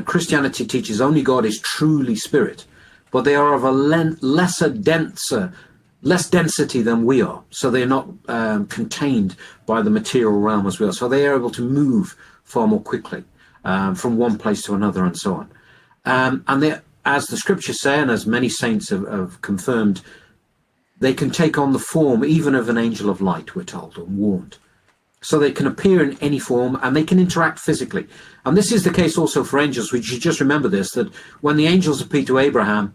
Christianity teaches only God is truly spirit, but they are of a less density than we are. So they're not contained by the material realm as we are. So they are able to move far more quickly from one place to another and so on. And they, as the scriptures say, and as many saints have confirmed, they can take on the form even of an angel of light, we're told, and warned. So they can appear in any form and they can interact physically. And this is the case also for angels. We should just remember this, that when the angels appeared to Abraham,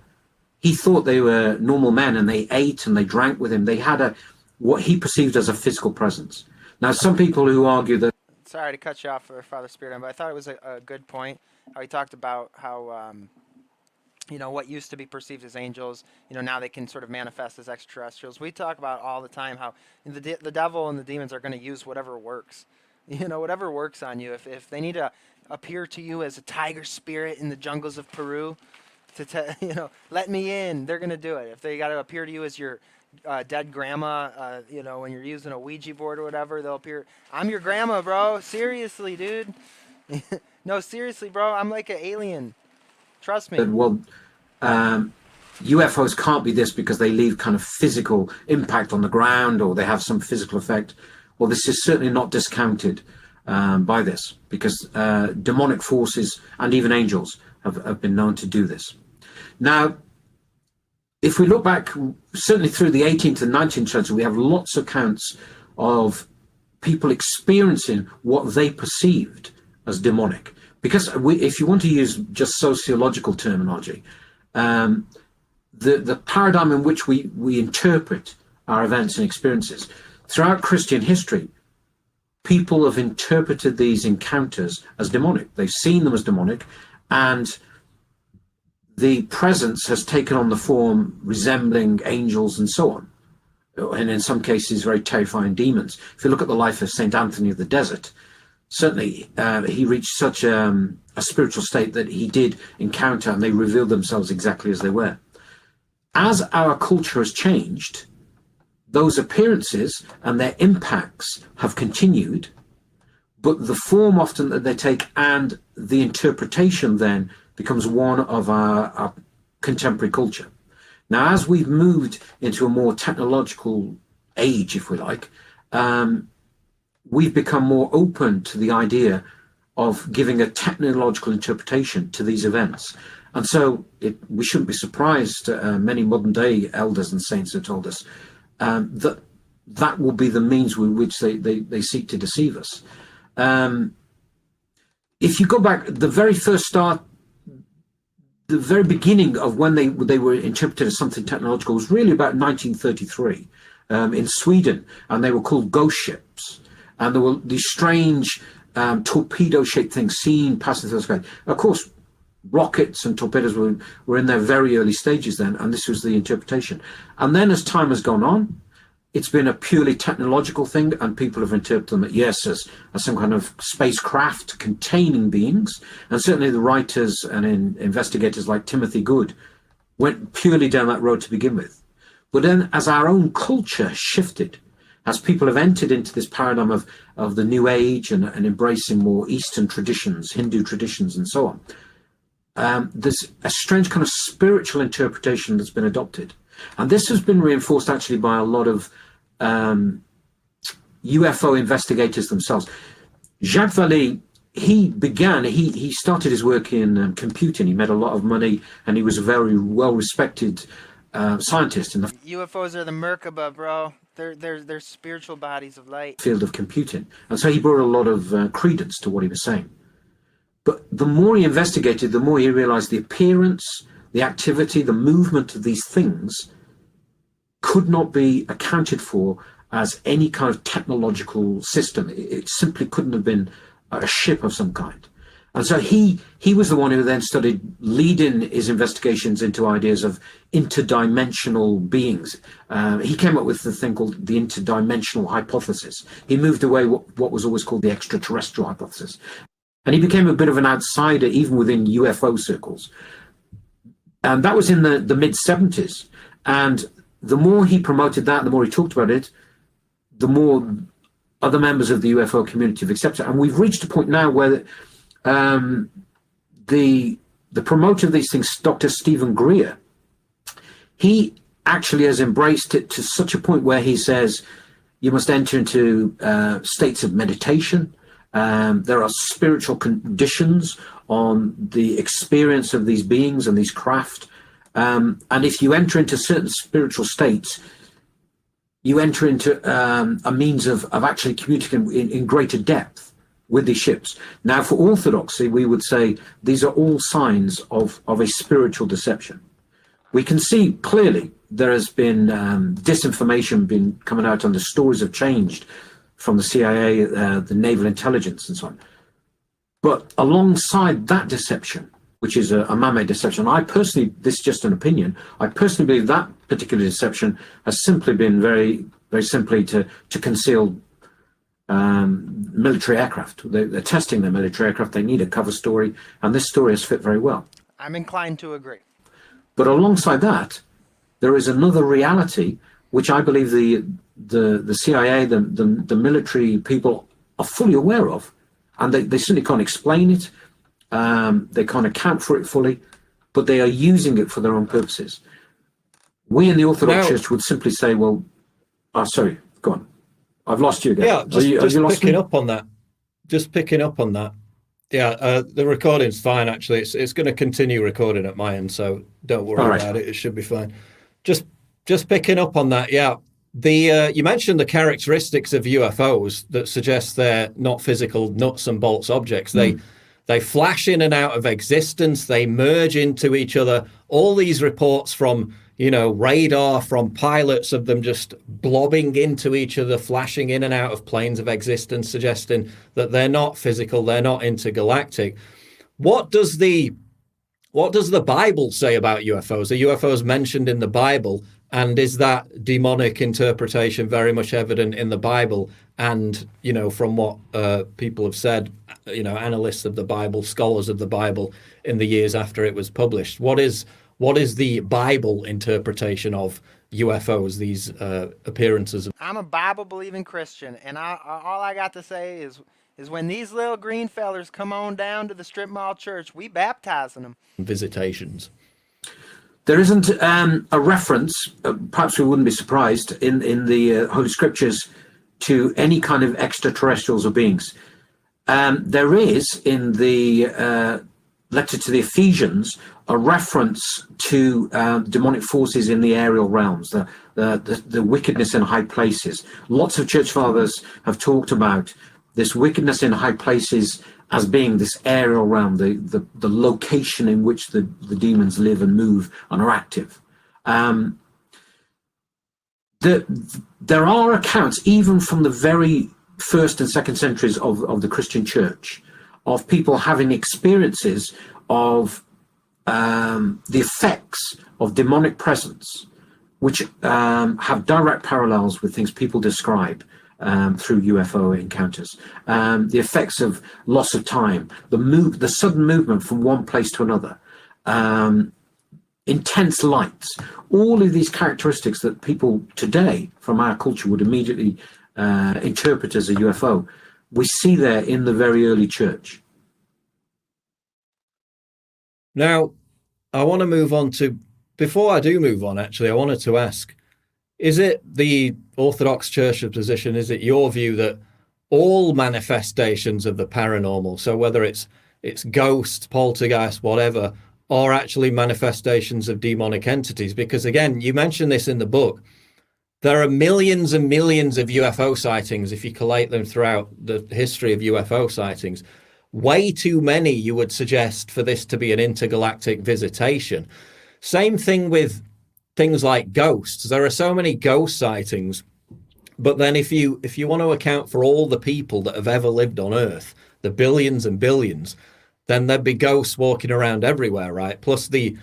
he thought they were normal men and they ate and they drank with him. They had what he perceived as a physical presence. Now, some people who argue that... Sorry to cut you off, Father Spyridon, but I thought it was a good point. How he talked about how, you know, what used to be perceived as angels, you know, now they can sort of manifest as extraterrestrials. We talk about all the time how the devil and the demons are going to use whatever works. You know, whatever works on you. If they need to appear to you as a tiger spirit in the jungles of Peru, you know, let me in, they're going to do it. If they got to appear to you as your dead grandma, you know, when you're using a Ouija board or whatever, they'll appear. I'm your grandma, bro. Seriously, dude. No, seriously, bro, I'm like an alien. Trust me. Well, UFOs can't be this because they leave kind of physical impact on the ground or they have some physical effect. Well, this is certainly not discounted by this, because demonic forces and even angels have been known to do this. Now, if we look back, certainly through the 18th and 19th century, we have lots of accounts of people experiencing what they perceived as demonic. Because if you want to use just sociological terminology, the paradigm in which we interpret our events and experiences, throughout Christian history, people have interpreted these encounters as demonic. They've seen them as demonic, and the presence has taken on the form resembling angels and so on, and in some cases very terrifying demons. If you look at the life of Saint Anthony of the Desert, certainly he reached such a spiritual state that he did encounter, and they revealed themselves exactly as they were. As our culture has changed, those appearances and their impacts have continued, but the form often that they take and the interpretation then becomes one of our contemporary culture. Now, as we've moved into a more technological age, if we like, we've become more open to the idea of giving a technological interpretation to these events. And so we shouldn't be surprised, many modern day elders and saints have told us that will be the means with which they seek to deceive us. If you go back, the very first start, the very beginning of when they were interpreted as something technological was really about 1933 in Sweden, and they were called ghost ships. And there were these strange torpedo-shaped things seen passing through the sky. Of course, rockets and torpedoes were in their very early stages then, and this was the interpretation. And then as time has gone on, it's been a purely technological thing, and people have interpreted them, yes, as some kind of spacecraft containing beings. And certainly the writers and investigators like Timothy Good went purely down that road to begin with. But then as our own culture shifted, as people have entered into this paradigm of the New Age and embracing more Eastern traditions, Hindu traditions and so on, there's a strange kind of spiritual interpretation that's been adopted. And this has been reinforced actually by a lot of UFO investigators themselves. Jacques Vallée, he started his work in computing. He made a lot of money, and he was a very well-respected scientist in the UFOs are the Merkaba, bro. They're spiritual bodies of light. Field of computing. And so he brought a lot of credence to what he was saying. But the more he investigated, the more he realized the appearance, the activity, the movement of these things could not be accounted for as any kind of technological system. It simply couldn't have been a ship of some kind. And so he was the one who then started leading his investigations into ideas of interdimensional beings. He came up with the thing called the interdimensional hypothesis. He moved away what was always called the extraterrestrial hypothesis. And he became a bit of an outsider even within UFO circles. And that was in the mid-70s. And the more he promoted that, the more he talked about it, the more other members of the UFO community have accepted it. And we've reached a point now where the promoter of these things, Dr. Stephen Greer, he actually has embraced it to such a point where he says you must enter into states of meditation. There are spiritual conditions on the experience of these beings and these craft. And if you enter into certain spiritual states, you enter into a means of actually communicating in greater depth with these ships. Now, for orthodoxy, we would say these are all signs of a spiritual deception. We can see clearly there has been disinformation been coming out, and the stories have changed from the CIA, the naval intelligence and so on. But alongside that deception, which is a man-made deception, I personally, this is just an opinion, I personally believe that particular deception has simply been very, very simply to conceal military aircraft. They're testing their military aircraft. They need a cover story, and this story has fit very well. I'm inclined to agree. But alongside that, there is another reality which I believe the CIA, the military people are fully aware of, and they certainly can't explain it. They can't account for it fully, but they are using it for their own purposes. We in the Orthodox Church would simply say, well, sorry, go on. I've lost you again. Yeah, just picking up on that. Just picking up on that. Yeah, the recording's fine, actually. It's going to continue recording at my end, so don't worry about it. It should be fine. Just picking up on that, yeah. You mentioned the characteristics of UFOs that suggest they're not physical nuts and bolts objects. They flash in and out of existence. They merge into each other. All these reports from, radar, from pilots of them just blobbing into each other, flashing in and out of planes of existence, suggesting that they're not physical, they're not intergalactic. What does the Bible say about UFOs? Are UFOs mentioned in the Bible? And is that demonic interpretation very much evident in the Bible? And, from what people have said, analysts of the Bible, scholars of the Bible in the years after it was published, what is the Bible interpretation of UFOs, these appearances? I'm a Bible-believing Christian, and all I got to say is when these little green fellers come on down to the strip mall church, we baptizing them. Visitations. There isn't a reference, perhaps we wouldn't be surprised, in the Holy Scriptures to any kind of extraterrestrials or beings. There is, in the letter to the Ephesians, a reference to demonic forces in the aerial realms, the wickedness in high places. Lots of church fathers have talked about this wickedness in high places as being this aerial realm, the location in which the demons live and move and are active. There are accounts, even from the very first and second centuries of the Christian church, of people having experiences of the effects of demonic presence, which have direct parallels with things people describe through UFO encounters. The effects of loss of time, the sudden movement from one place to another, intense lights, all of these characteristics that people today from our culture would immediately interpret as a UFO, we see there in the very early church. Now, I want to move on to, before I do move on, actually, I wanted to ask, is it the Orthodox Church's position, is it your view that all manifestations of the paranormal, so whether it's ghosts, poltergeist, whatever, are actually manifestations of demonic entities? Because again, you mentioned this in the book, there are millions and millions of UFO sightings if you collate them throughout the history of UFO sightings. Way too many, you would suggest, for this to be an intergalactic visitation. Same thing with things like ghosts. There are so many ghost sightings, but then if you want to account for all the people that have ever lived on Earth, the billions and billions, then there'd be ghosts walking around everywhere, right? Plus the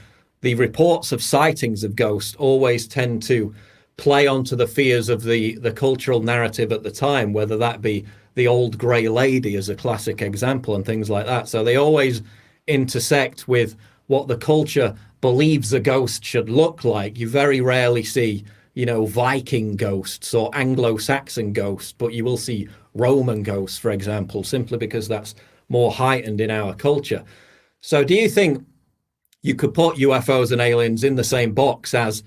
reports of sightings of ghosts always tend to play onto the fears of the cultural narrative at the time, whether that be the old grey lady as a classic example and things like that. So they always intersect with what the culture believes a ghost should look like. You very rarely see, Viking ghosts or Anglo-Saxon ghosts, but you will see Roman ghosts, for example, simply because that's more heightened in our culture. So do you think you could put UFOs and aliens in the same box as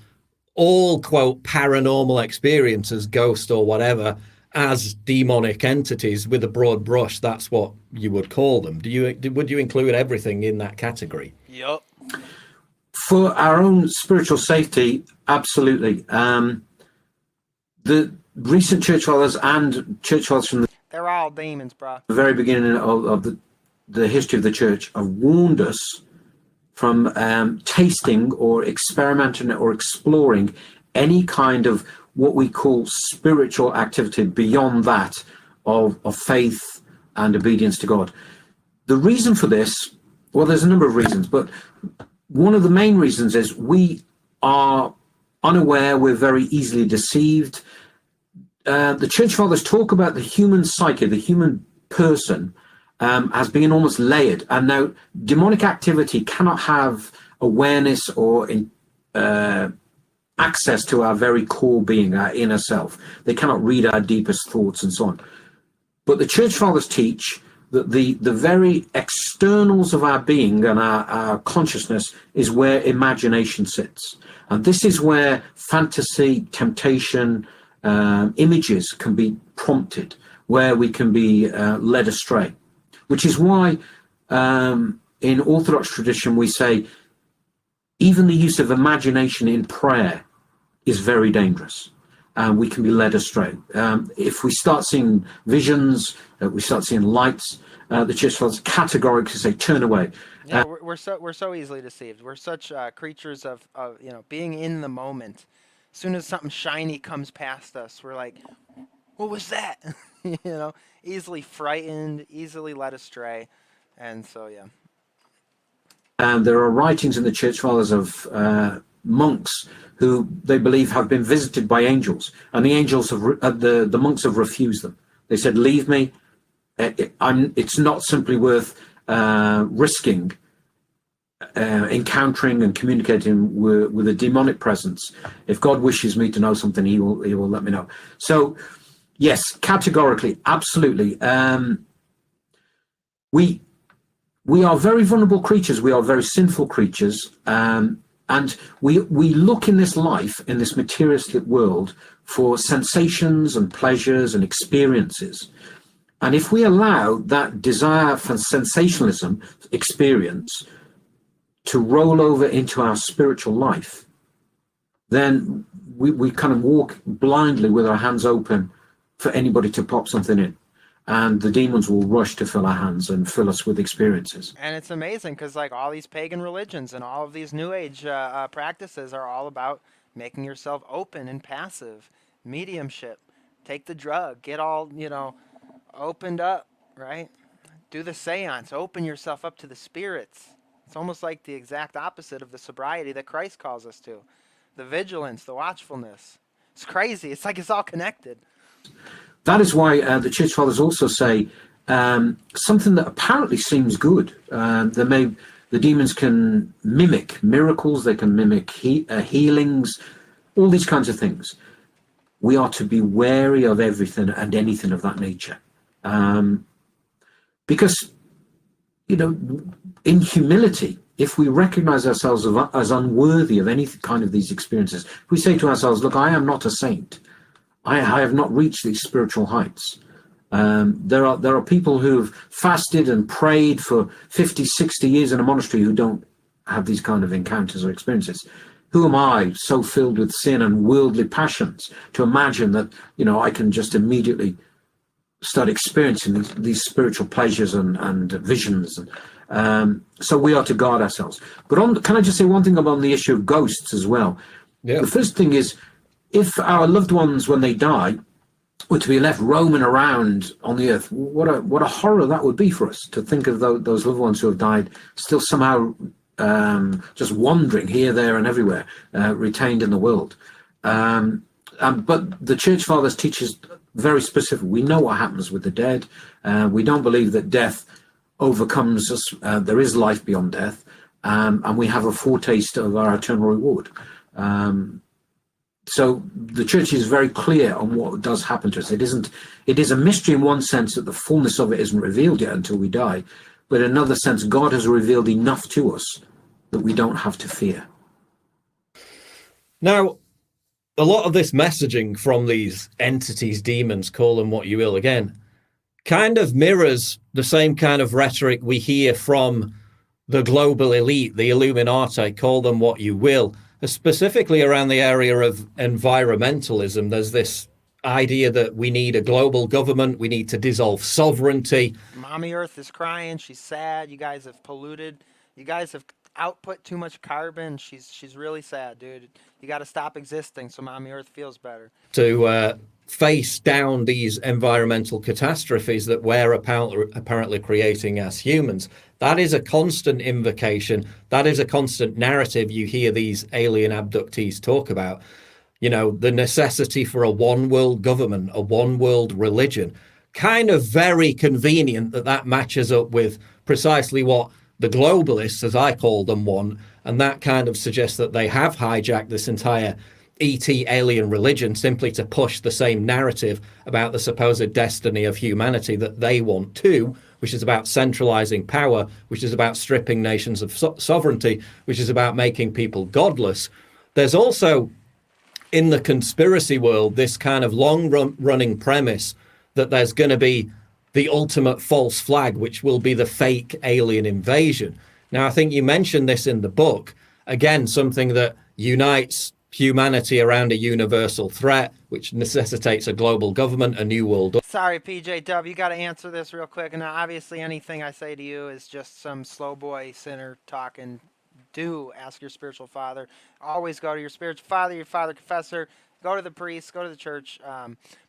all, quote, paranormal experiences, ghosts or whatever, as demonic entities with a broad brush? That's what you would call them. Would you include everything in that category? Yep. For our own spiritual safety, absolutely. The recent church fathers and church fathers from They're all demons, bro. the very beginning of the history of the church have warned us from tasting or experimenting or exploring any kind of what we call spiritual activity beyond that of faith and obedience to God. The reason for this, well, there's a number of reasons, but one of the main reasons is we are unaware, we're very easily deceived. The church fathers talk about the human psyche, the human person, as being almost layered. And now demonic activity cannot have awareness or access to our very core being, our inner self. They cannot read our deepest thoughts and so on. But the church fathers teach that the very externals of our being and our consciousness is where imagination sits. And this is where fantasy, temptation, images can be prompted, where we can be led astray. Which is why in Orthodox tradition we say even the use of imagination in prayer is very dangerous. We can be led astray. If we start seeing visions, we start seeing lights, the church fathers categorically say, turn away. Yeah, we're so easily deceived. We're such creatures of being in the moment. As soon as something shiny comes past us, we're like, what was that? Easily frightened, easily led astray. And so, yeah. And there are writings in the church fathers of monks who they believe have been visited by angels, and the angels have the monks have refused them. They said, leave me. It's not simply worth risking encountering and communicating with a demonic presence. If God wishes me to know something, he will let me know. So yes, categorically, absolutely. We are very vulnerable creatures. We are very sinful creatures. And we look in this life, in this materialistic world, for sensations and pleasures and experiences. And if we allow that desire for sensationalism experience to roll over into our spiritual life, then we kind of walk blindly with our hands open for anybody to pop something in. And the demons will rush to fill our hands and fill us with experiences. And it's amazing because like all these pagan religions and all of these new age practices are all about making yourself open and passive, mediumship, take the drug, get all, opened up, right? Do the seance, open yourself up to the spirits. It's almost like the exact opposite of the sobriety that Christ calls us to. The vigilance, the watchfulness. It's crazy. It's like it's all connected. That is why the church fathers also say something that apparently seems good. The demons can mimic miracles, they can mimic healings, all these kinds of things. We are to be wary of everything and anything of that nature. Because, in humility, if we recognize ourselves as unworthy of any kind of these experiences, if we say to ourselves, look, I am not a saint. I have not reached these spiritual heights. There are people who've fasted and prayed for 50, 60 years in a monastery who don't have these kind of encounters or experiences. Who am I, so filled with sin and worldly passions, to imagine that, I can just immediately start experiencing these spiritual pleasures and visions. So we are to guard ourselves. But can I just say one thing about the issue of ghosts as well? Yeah. The first thing is, if our loved ones, when they die, were to be left roaming around on the earth, what a horror that would be for us, to think of those loved ones who have died still somehow just wandering here, there, and everywhere, retained in the world. But the Church Fathers teach us very specific. We know what happens with the dead. We don't believe that death overcomes us. There is life beyond death, and we have a foretaste of our eternal reward. So the church is very clear on what does happen to us. It is a mystery in one sense that the fullness of it isn't revealed yet until we die. But in another sense, God has revealed enough to us that we don't have to fear. Now, a lot of this messaging from these entities, demons, call them what you will again, kind of mirrors the same kind of rhetoric we hear from the global elite, the Illuminati, call them what you will. Specifically around the area of environmentalism, there's this idea that we need a global government, we need to dissolve sovereignty. Mommy Earth is crying, she's sad, you guys have polluted, you guys have output too much carbon, she's really sad, dude. You got to stop existing so Mommy Earth feels better. To face down these environmental catastrophes that we're apparently creating as humans. That is a constant invocation. That is a constant narrative you hear these alien abductees talk about. The necessity for a one world government, a one world religion. Kind of very convenient that matches up with precisely what the globalists, as I call them, want. And that kind of suggests that they have hijacked this entire ET alien religion simply to push the same narrative about the supposed destiny of humanity that they want too, which is about centralizing power, which is about stripping nations of sovereignty, which is about making people godless. There's also, in the conspiracy world, this kind of long-running premise that there's going to be the ultimate false flag, which will be the fake alien invasion. Now, I think you mentioned this in the book. Again, something that unites humanity around a universal threat, which necessitates a global government, a new world order. Sorry, PJ Dub, you got to answer this real quick. And obviously, anything I say to you is just some slow boy sinner talking. Do ask your spiritual father. Always go to your spiritual father, your father confessor. Go to the priest. Go to the church.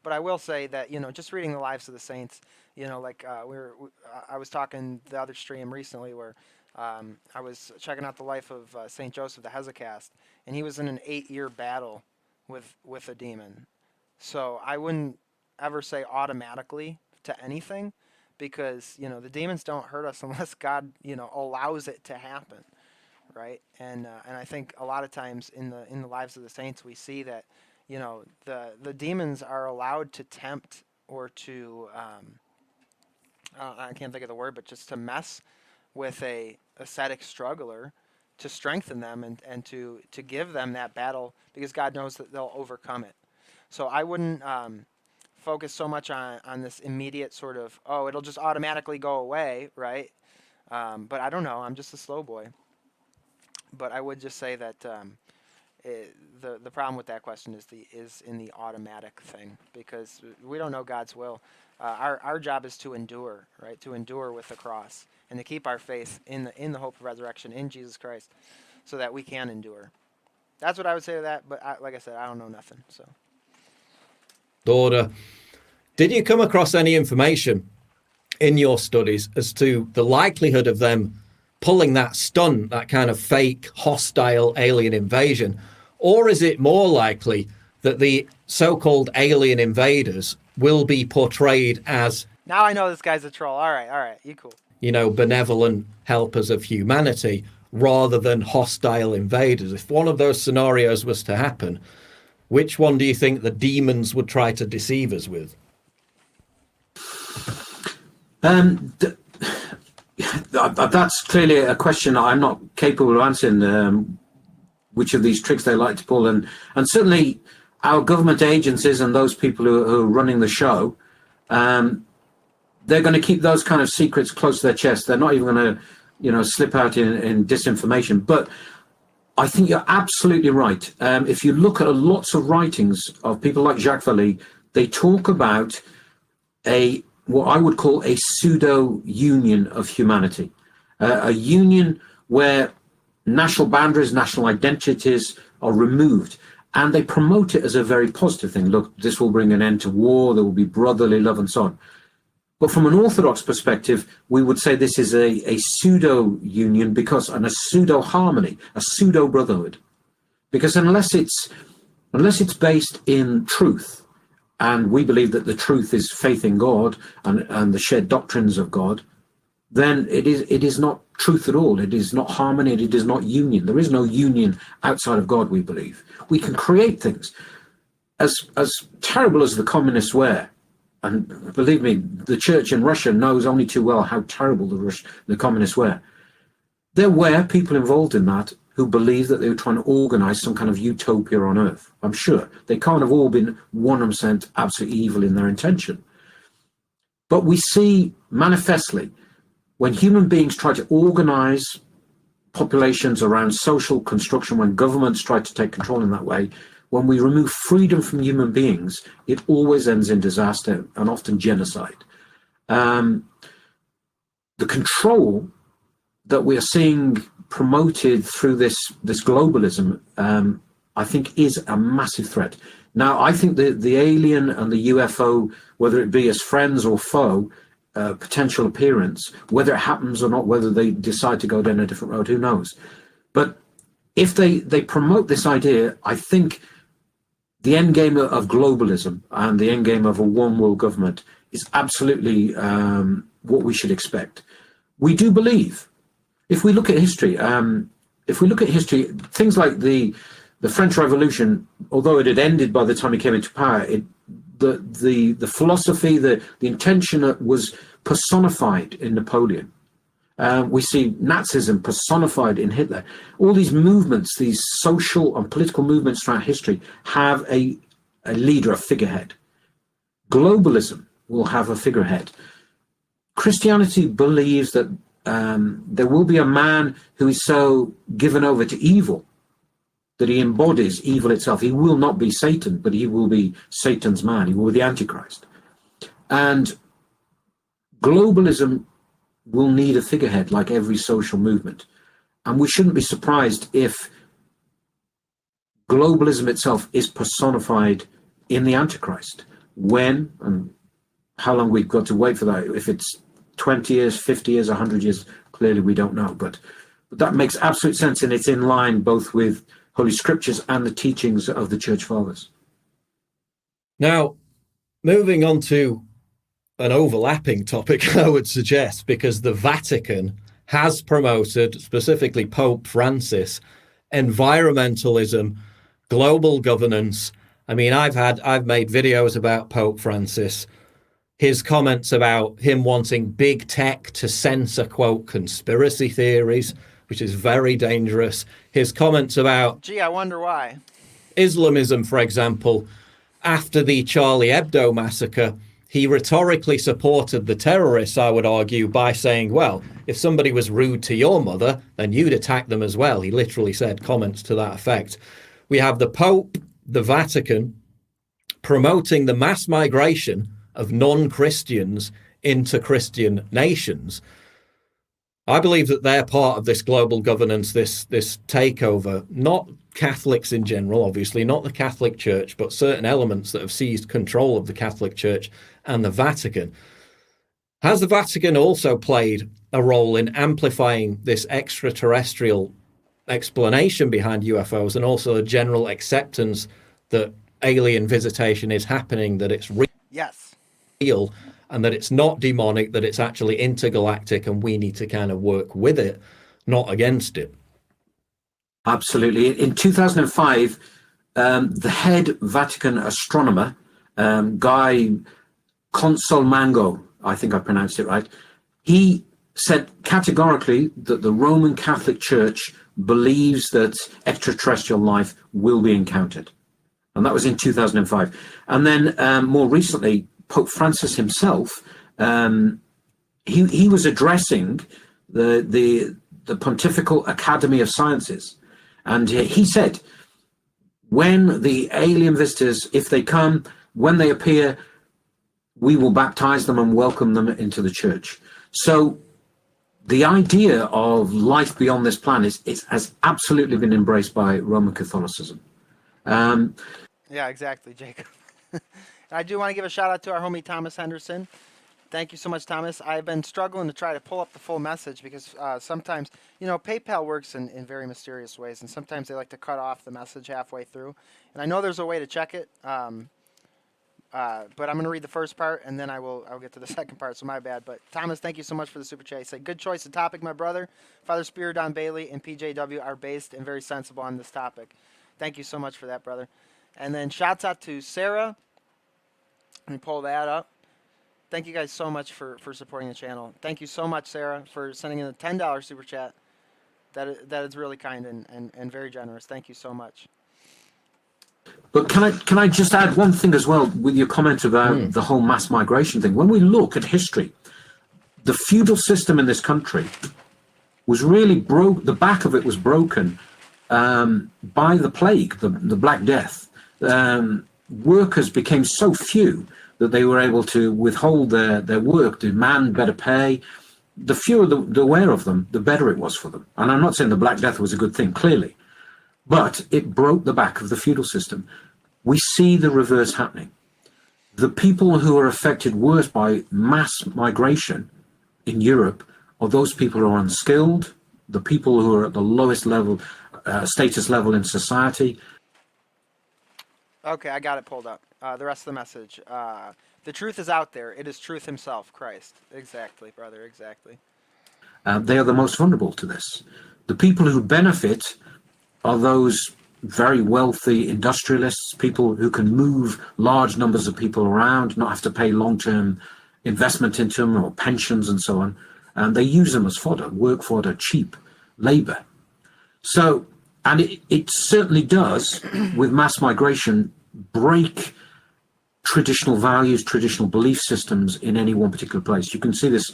But I will say that, you know, just reading the lives of the saints. You know, like I was talking the other stream recently where I was checking out the life of Saint Joseph the Hesychast, and he was in an 8-year battle with a demon. So I wouldn't ever say automatically to anything, because, you know, the demons don't hurt us unless God, you know, allows it to happen, right? And I think a lot of times in the lives of the saints we see that, you know, the demons are allowed to tempt or to I can't think of the word, but just to mess with a ascetic struggler, to strengthen them and to give them that battle, because God knows that they'll overcome it. So I wouldn't focus so much on this immediate sort of, oh, it'll just automatically go away, right? But I don't know. I'm just a slow boy. But I would just say that the problem with that question is in the automatic thing, because we don't know God's will. Our job is to endure, right? To endure with the cross and to keep our faith in the hope of resurrection in Jesus Christ, so that we can endure. That's what I would say to that. But like I said, I don't know nothing. So. Order. Did you come across any information in your studies as to the likelihood of them pulling that stunt, that kind of fake hostile alien invasion? Or is it more likely that the so-called alien invaders will be portrayed as, now I know this guy's a troll. All right, you cool. You know, benevolent helpers of humanity rather than hostile invaders? If one of those scenarios was to happen, which one do you think the demons would try to deceive us with? That's clearly a question I'm not capable of answering, which of these tricks they like to pull. And certainly our government agencies and those people who are running the show, they're going to keep those kind of secrets close to their chest. They're not even going to, you know, slip out in disinformation. But I think you're absolutely right. If you look at lots of writings of people like Jacques Vallée, they talk about what I would call a pseudo-union of humanity, a union where national boundaries, national identities are removed, and they promote it as a very positive thing. Look, this will bring an end to war, there will be brotherly love and so on. But from an Orthodox perspective, we would say this is a pseudo-union and a pseudo-harmony, a pseudo-brotherhood. Because unless it's based in truth, and we believe that the truth is faith in God and the shared doctrines of God, then it is not truth at all. It is not harmony. It is not union. There is no union outside of God, we believe. We can create things. As terrible as the communists were, and believe me, the church in Russia knows only too well how terrible the communists were. There were people involved in that who believed that they were trying to organize some kind of utopia on earth. I'm sure they can't have all been 100% absolutely evil in their intention. But we see manifestly when human beings try to organize populations around social construction, when governments try to take control in that way, when we remove freedom from human beings, it always ends in disaster and often genocide. The control that we are seeing promoted through this globalism, I think is a massive threat. Now, I think the alien and the UFO, whether it be as friends or foe, potential appearance, whether it happens or not, whether they decide to go down a different road, who knows? But if they promote this idea, I think the end game of globalism and the end game of a one world government is absolutely what we should expect. We do believe, if we look at history, things like the French Revolution, although it had ended by the time he came into power, the philosophy, the intention was personified in Napoleon. We see Nazism personified in Hitler. All these movements, these social and political movements throughout history, have a leader, a figurehead. Globalism will have a figurehead. Christianity believes that there will be a man who is so given over to evil that he embodies evil itself. He will not be Satan, but he will be Satan's man. He will be the Antichrist. And globalism will need a figurehead like every social movement. And we shouldn't be surprised if globalism itself is personified in the Antichrist. When and how long we've got to wait for that, if it's 20 years, 50 years, 100 years, clearly we don't know. But that makes absolute sense, and it's in line both with Holy Scriptures and the teachings of the Church Fathers. Now, moving on to an overlapping topic, I would suggest, because the Vatican has promoted, specifically Pope Francis, environmentalism, global governance. I mean, I've made videos about Pope Francis, his comments about him wanting big tech to censor, quote, conspiracy theories, which is very dangerous. His comments about... Gee, I wonder why. Islamism, for example, after the Charlie Hebdo massacre, he rhetorically supported the terrorists, I would argue, by saying, well, if somebody was rude to your mother, then you'd attack them as well. He literally said comments to that effect. We have the Pope, the Vatican, promoting the mass migration of non-Christians into Christian nations. I believe that they're part of this global governance, this takeover, not Catholics in general, obviously, not the Catholic Church, but certain elements that have seized control of the Catholic Church and the Vatican. Has the Vatican also played a role in amplifying this extraterrestrial explanation behind UFOs and also a general acceptance that alien visitation is happening, that it's real, and that it's not demonic, that it's actually intergalactic, and we need to kind of work with it, not against it? Absolutely. In 2005, the head Vatican astronomer, Guy Consolmango, I think I pronounced it right, he said categorically that the Roman Catholic Church believes that extraterrestrial life will be encountered. And that was in 2005. And then more recently, Pope Francis himself, he was addressing the Pontifical Academy of Sciences. And he said, when the alien visitors, if they come, when they appear, we will baptize them and welcome them into the church. So the idea of life beyond this planet has absolutely been embraced by Roman Catholicism. Yeah, exactly, Jacob. I do want to give a shout out to our homie Thomas Henderson. Thank you so much, Thomas. I've been struggling to try to pull up the full message because sometimes, PayPal works in very mysterious ways, and sometimes they like to cut off the message halfway through. And I know there's a way to check it, but I'm going to read the first part, and then I'll get to the second part, so my bad. But Thomas, thank you so much for the super chat. He said, good choice of topic, my brother. Father Spyridon Bailey and PJW are based and very sensible on this topic. Thank you so much for that, brother. And then shouts out to Sarah. Let me pull that up. Thank you guys so much for supporting the channel. Thank you so much, Sarah, for sending in a $10 super chat. That is really kind and very generous. Thank you so much. But can I just add one thing as well with your comment about the whole mass migration thing? When we look at history, the feudal system in this country was really the back of it was broken by the plague, the Black Death. Workers became so few that they were able to withhold their work, demand better pay. The fewer the aware of them, the better it was for them. And I'm not saying the Black Death was a good thing, clearly, but it broke the back of the feudal system. We see the reverse happening. The people who are affected worse by mass migration in Europe are those people who are unskilled, the people who are at the lowest level, status level in society. Okay, I got it pulled up. The rest of the message. The truth is out there. It is truth himself, Christ. Exactly, brother, exactly. They are the most vulnerable to this. The people who benefit are those very wealthy industrialists, people who can move large numbers of people around, not have to pay long-term investment into them or pensions and so on. And they use them as fodder, work fodder, cheap labor. So, and it certainly does, with mass migration, break traditional values, traditional belief systems in any one particular place. You can see this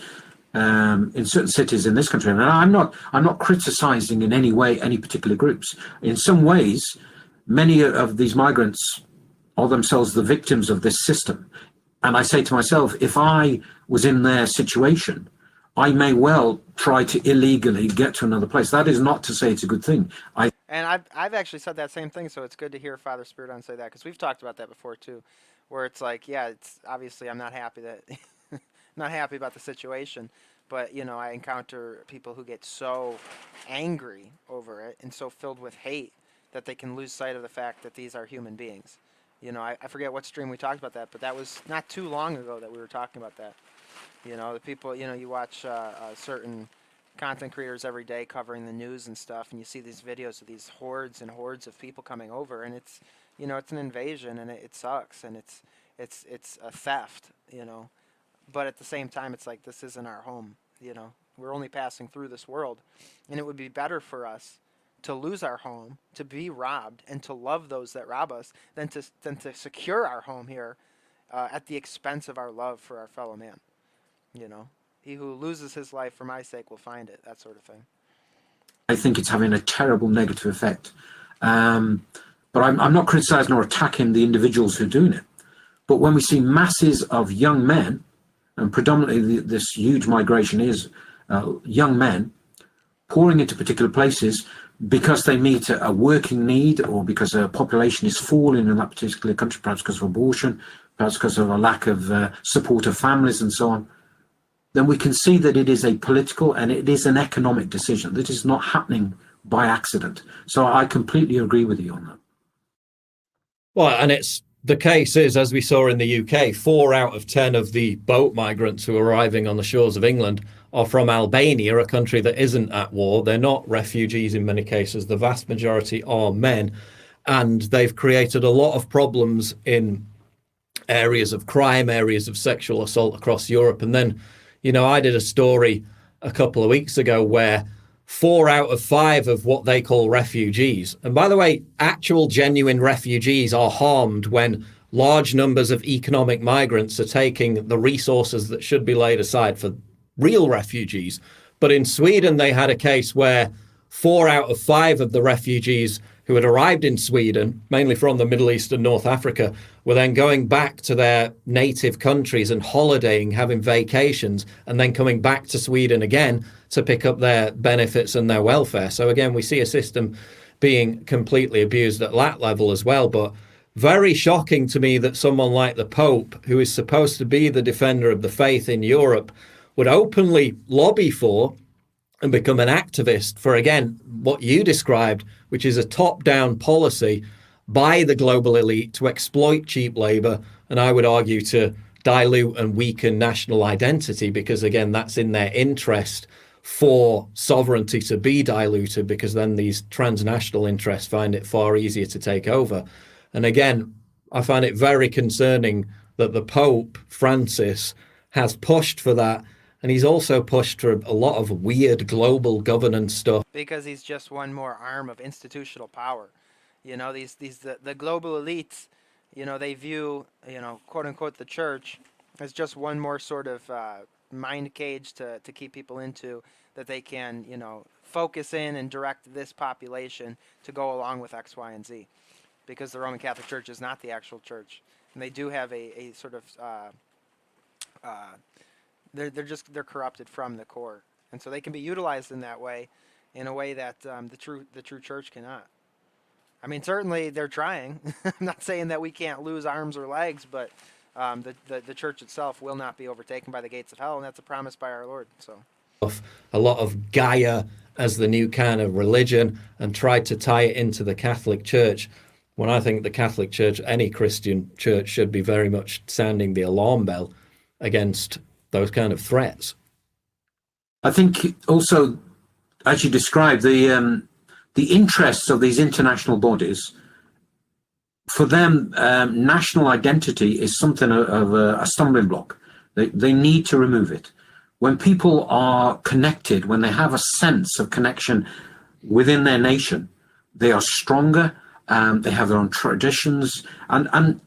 in certain cities in this country. And I'm not criticizing in any way any particular groups. In some ways, many of these migrants are themselves the victims of this system. And I say to myself, if I was in their situation, I may well try to illegally get to another place. That is not to say it's a good thing. And I've actually said that same thing, so it's good to hear Father Spyridon say that, because we've talked about that before too, where it's like, yeah, it's obviously I'm not happy that not happy about the situation, but you know, I encounter people who get so angry over it and so filled with hate that they can lose sight of the fact that these are human beings. You know, I forget what stream we talked about that, but that was not too long ago that we were talking about that. You know, the people, you know, you watch certain content creators every day covering the news and stuff, and you see these videos of these hordes and hordes of people coming over, and it's, you know, it's an invasion, and it sucks, and it's a theft, you know. But at the same time, it's like, this isn't our home, you know. We're only passing through this world, and it would be better for us to lose our home, to be robbed, and to love those that rob us than to secure our home here at the expense of our love for our fellow man. You know, he who loses his life for my sake will find it, that sort of thing. I think it's having a terrible negative effect. But I'm not criticizing or attacking the individuals who are doing it. But when we see masses of young men, and predominantly this huge migration is young men, pouring into particular places because they meet a working need, or because a population is falling in that particular country, perhaps because of abortion, perhaps because of a lack of support of families and so on, then we can see that it is a political and it is an economic decision. That is not happening by accident. So I completely agree with you on that. Well, and it's the case is, as we saw in the UK, 4 out of 10 of the boat migrants who are arriving on the shores of England are from Albania, a country that isn't at war. They're not refugees in many cases. The vast majority are men. And they've created a lot of problems in areas of crime, areas of sexual assault across Europe. And then, you know, I did a story a couple of weeks ago where 4 out of 5 of what they call refugees, and by the way, actual genuine refugees are harmed when large numbers of economic migrants are taking the resources that should be laid aside for real refugees. But in Sweden, they had a case where 4 out of 5 of the refugees who had arrived in Sweden, mainly from the Middle East and North Africa, were then going back to their native countries and holidaying, having vacations, and then coming back to Sweden again to pick up their benefits and their welfare. So again, we see a system being completely abused at that level as well. But very shocking to me that someone like the Pope, who is supposed to be the defender of the faith in Europe, would openly lobby for and become an activist for, again, what you described, which is a top-down policy by the global elite to exploit cheap labor, and I would argue to dilute and weaken national identity, because, again, that's in their interest for sovereignty to be diluted, because then these transnational interests find it far easier to take over. And again, I find it very concerning that the Pope, Francis, has pushed for that. And he's also pushed for a lot of weird global governance stuff. Because he's just one more arm of institutional power. You know, the global elites, you know, they view, you know, quote unquote, the church as just one more sort of mind cage to keep people into, that they can, you know, focus in and direct this population to go along with X, Y, and Z. Because the Roman Catholic Church is not the actual church. And they do have a sort of... They're corrupted from the core, and so they can be utilized in that way, in a way that the true church cannot. I mean, certainly they're trying. I'm not saying that we can't lose arms or legs, but the church itself will not be overtaken by the gates of hell, and that's a promise by our Lord. So a lot of Gaia as the new kind of religion, and tried to tie it into the Catholic Church, when I think the Catholic Church, any Christian church, should be very much sounding the alarm bell against those kind of threats. I think also, as you described, the interests of these international bodies, for them, national identity is something of a stumbling block. They need to remove it. When people are connected, when they have a sense of connection within their nation, they are stronger. They have their own traditions. And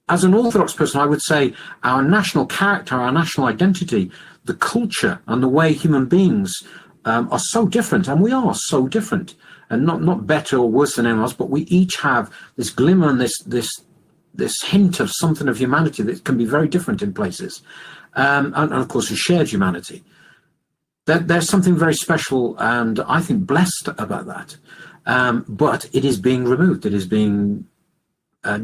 as an Orthodox person, I would say our national character, our national identity, the culture and the way human beings are so different, and we are so different, and not better or worse than anyone else, but we each have this glimmer and this hint of something of humanity that can be very different in places, and of course a shared humanity. There's something very special and I think blessed about that, but it is being removed. It is being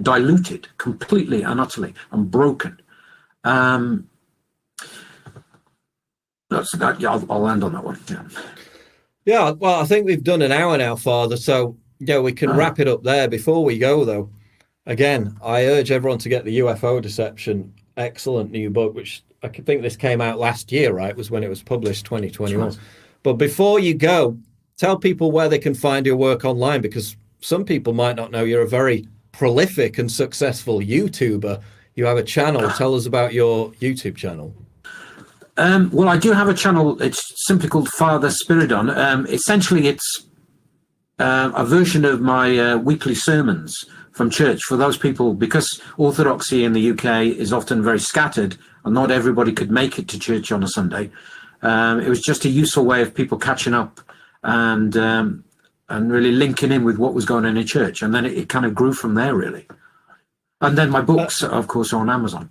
diluted completely and utterly and broken. Yeah, I'll land on that one. Yeah, well, I think we've done an hour now, Father, so yeah, we can wrap it up there. Before we go, though, again, I urge everyone to get the UFO Deception, excellent new book, which I think this came out last year, right? Was when it was published, 2021. Right. But before you go, tell people where they can find your work online, because some people might not know you're a very prolific and successful YouTuber. You have a channel. Tell us about your YouTube channel. Well, I do have a channel. It's simply called Father Spyridon. Essentially, it's a version of my weekly sermons from church for those people, because Orthodoxy in the UK is often very scattered and not everybody could make it to church on a Sunday. It was just a useful way of people catching up and really linking in with what was going on in church. And then it kind of grew from there, really. And then my books, of course, are on Amazon.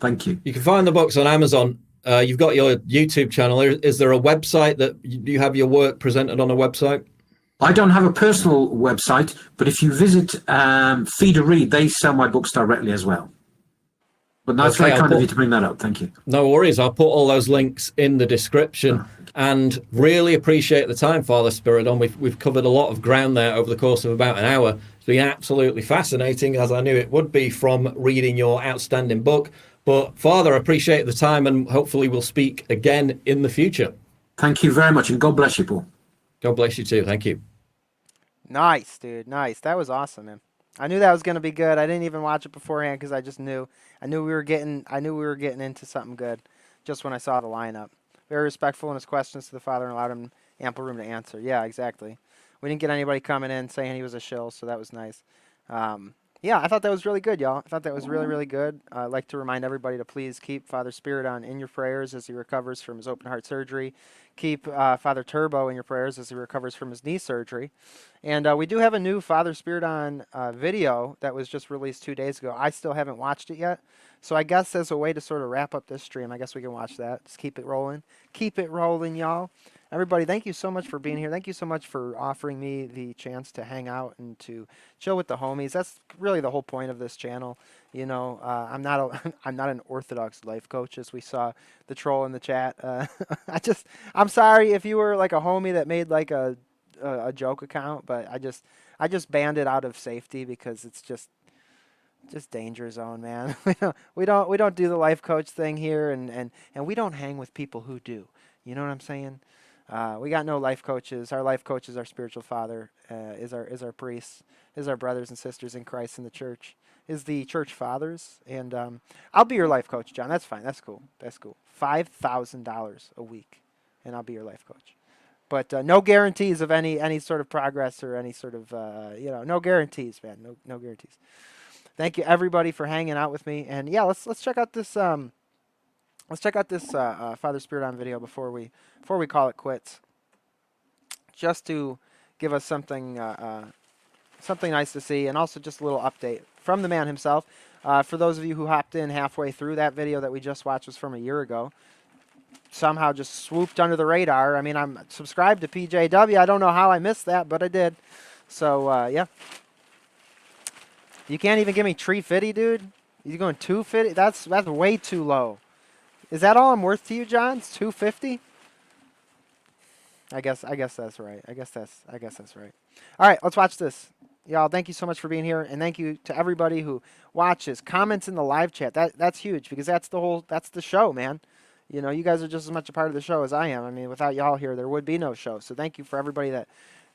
Thank you. You can find the books on Amazon. You've got your YouTube channel. Is there a website that you have your work presented on a website? I don't have a personal website, but if you visit Feed a Read, they sell my books directly as well. But that's very kind of you to bring that up. Thank you. No worries. I'll put all those links in the description. And really appreciate the time, Father Spyridon. We've covered a lot of ground there over the course of about an hour. It's been absolutely fascinating, as I knew it would be from reading your outstanding book. But Father, I appreciate the time, and hopefully we'll speak again in the future. Thank you very much, and God bless you, Paul. God bless you too. Thank you. Nice, dude. Nice. That was awesome, man. I knew that was going to be good. I didn't even watch it beforehand because I just knew. I knew we were getting into something good just when I saw the lineup. Very respectful in his questions to the Father and allowed him ample room to answer. Yeah, exactly. We didn't get anybody coming in saying he was a shill, so that was nice. Yeah, I thought that was really good, y'all. I thought that was really, really good. I'd like to remind everybody to please keep Father Spyridon in your prayers as he recovers from his open heart surgery. Keep Father Turbo in your prayers as he recovers from his knee surgery. And we do have a new Father Spyridon video that was just released 2 days ago. I still haven't watched it yet. So I guess as a way to sort of wrap up this stream, I guess we can watch that. Just keep it rolling. Keep it rolling, y'all. Everybody, thank you so much for being here. Thank you so much for offering me the chance to hang out and to chill with the homies. That's really the whole point of this channel. You know, I'm not an Orthodox life coach, as we saw the troll in the chat. I'm sorry if you were like a homie that made like a joke account, but I just banned it out of safety because it's just danger zone, man. we don't do the life coach thing here, and we don't hang with people who do. You know what I'm saying? We got no life coaches. Our life coach is our spiritual father, is our priests, is our brothers and sisters in Christ in the church, is the church fathers. And I'll be your life coach, John. That's fine. That's cool. That's cool. $5,000 a week, and I'll be your life coach. But no guarantees of any sort of progress or any sort of no guarantees, man. No guarantees. Thank you everybody for hanging out with me. And yeah, let's check out this Father Spyridon video before we call it quits. Just to give us something nice to see, and also just a little update from the man himself. For those of you who hopped in halfway through, that video that we just watched was from a year ago. Somehow just swooped under the radar. I mean, I'm subscribed to PJW. I don't know how I missed that, but I did. So yeah. You can't even give me 350, dude. You going 250? That's way too low. Is that all I'm worth to you, John? It's 250? I guess that's right. I guess that's right. All right, let's watch this. Y'all, thank you so much for being here, and thank you to everybody who watches, comments in the live chat. That's huge, because that's the show, man. You know, you guys are just as much a part of the show as I am. I mean, without y'all here, there would be no show. So thank you for everybody that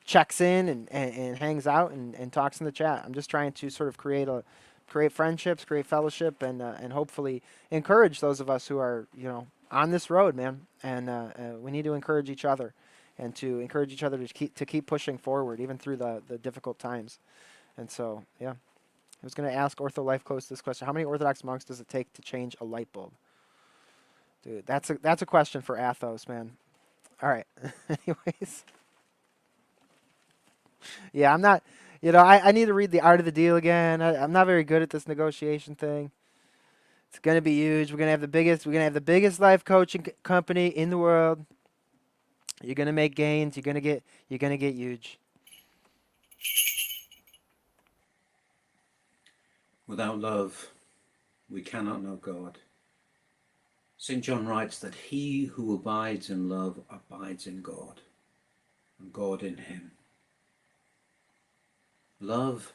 checks in and hangs out and talks in the chat. I'm just trying to sort of create a create friendships, create fellowship, and hopefully encourage those of us who are, on this road, man. And we need to encourage each other, and to encourage each other to keep pushing forward, even through the difficult times. And so, yeah. I was going to ask Ortho Life Coach this question: how many Orthodox monks does it take to change a light bulb? Dude, that's a question for Athos, man. All right. Anyways. Yeah, I'm not, I need to read The Art of the Deal again. I'm not very good at this negotiation thing. It's going to be huge. We're going to have the biggest life coaching company in the world. You're going to make gains. You're going to get huge. Without love, we cannot know God. St. John writes that he who abides in love abides in God, and God in him. Love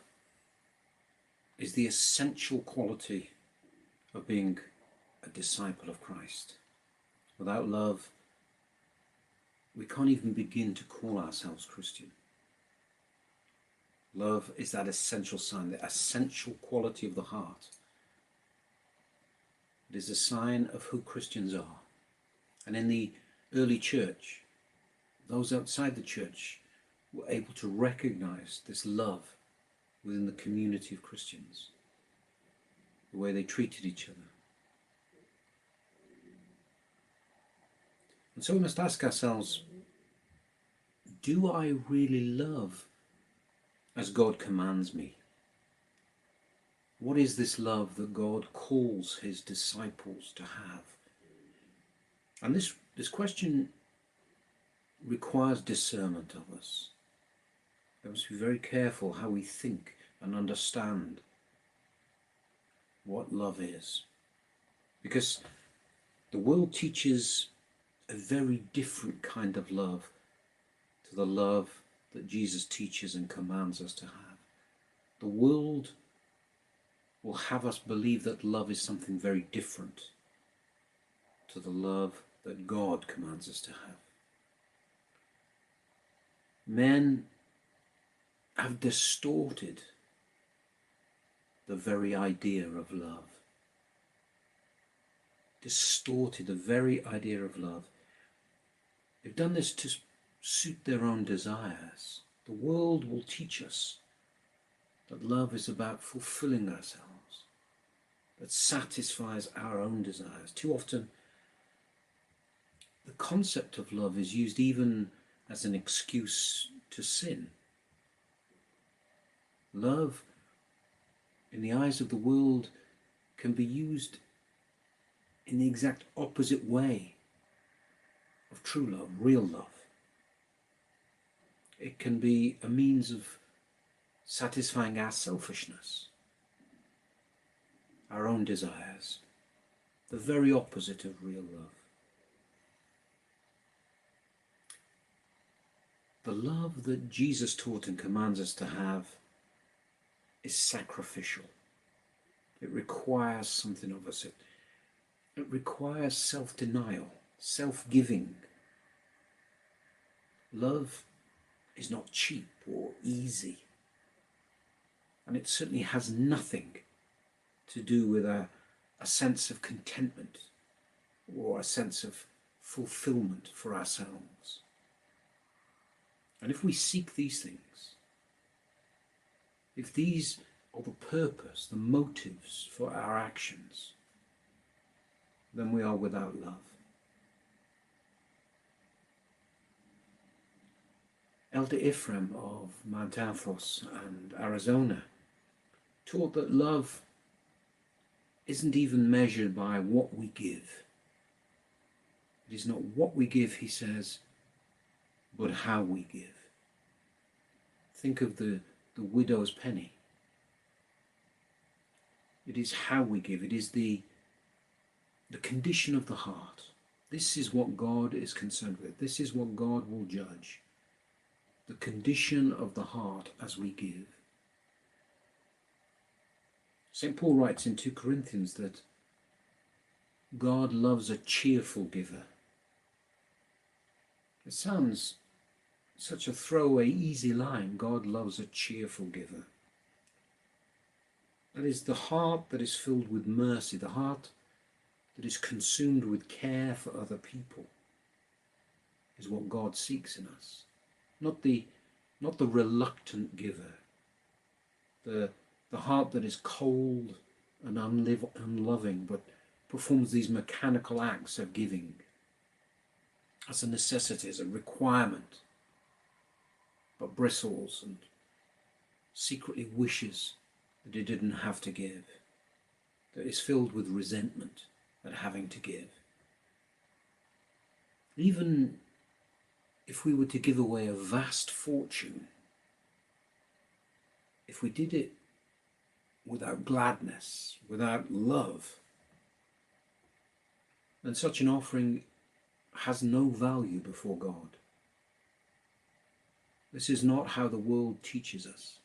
is the essential quality of being a disciple of Christ. Without love, we can't even begin to call ourselves Christian. Love is that essential sign, the essential quality of the heart. It is a sign of who Christians are. And in the early church, those outside the church were able to recognize this love within the community of Christians, the way they treated each other. And so we must ask ourselves, do I really love as God commands me? What is this love that God calls his disciples to have? And this question requires discernment of us. We must be very careful how we think and understand what love is. Because the world teaches a very different kind of love to the love that Jesus teaches and commands us to have. The world will have us believe that love is something very different to the love that God commands us to have. Men have distorted the very idea of love. Distorted the very idea of love. They've done this to suit their own desires. The world will teach us that love is about fulfilling ourselves, that satisfies our own desires. Too often, the concept of love is used even as an excuse to sin. Love, in the eyes of the world, can be used in the exact opposite way of true love, real love. It can be a means of satisfying our selfishness, our own desires, the very opposite of real love. The love that Jesus taught and commands us to have is sacrificial. It requires something of us. It requires self-denial, self-giving. Love is not cheap or easy. And it certainly has nothing to do with a sense of contentment or a sense of fulfillment for ourselves. And if we seek these things, if these are the purpose, the motives for our actions, then we are without love. Elder Ephraim of Mount Athos and Arizona taught that love isn't even measured by what we give. It is not what we give, he says, but how we give. Think of the widow's penny. It is how we give. It is the condition of the heart. This is what God is concerned with. This is what God will judge. The condition of the heart as we give. St. Paul writes in 2 Corinthians that God loves a cheerful giver. It sounds such a throwaway, easy line. God loves a cheerful giver. That is the heart that is filled with mercy, the heart that is consumed with care for other people, is what God seeks in us. Not the reluctant giver, the heart that is cold and unloving, but performs these mechanical acts of giving as a necessity, as a requirement, but bristles and secretly wishes that it didn't have to give, that is filled with resentment at having to give. Even if we were to give away a vast fortune, if we did it without gladness, without love, then such an offering has no value before God. This is not how the world teaches us.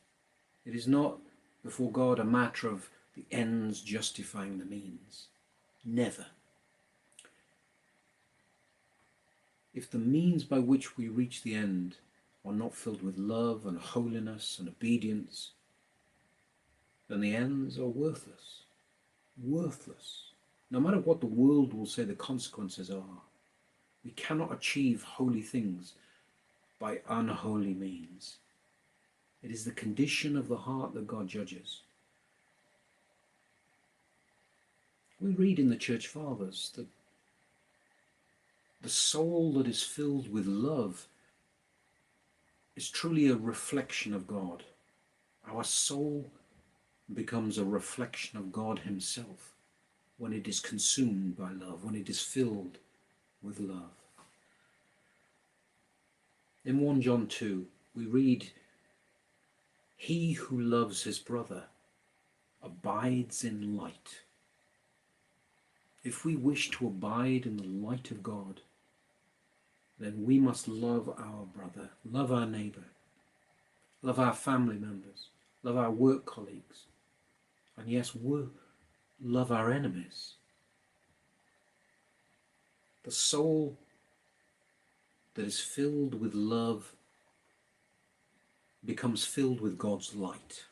It is not before God a matter of the ends justifying the means. Never. If the means by which we reach the end are not filled with love and holiness and obedience, then the ends are worthless. Worthless. No matter what the world will say the consequences are, we cannot achieve holy things by unholy means. It is the condition of the heart that God judges. We read in the Church Fathers that the soul that is filled with love is truly a reflection of God. Our soul becomes a reflection of God himself when it is consumed by love, when it is filled with love. In 1 John 2, we read, "He who loves his brother abides in light." If we wish to abide in the light of God, then we must love our brother, love our neighbor, love our family members, love our work colleagues, and yes, love our enemies. The soul that is filled with love becomes filled with God's light.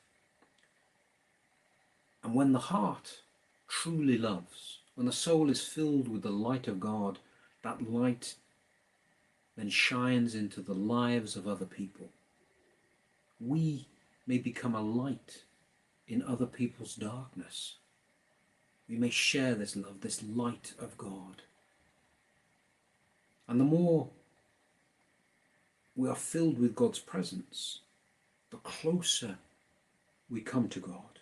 And when the heart truly loves, when the soul is filled with the light of God, that light then shines into the lives of other people. We may become a light in other people's darkness. We may share this love, this light of God. And the more we are filled with God's presence, the closer we come to God.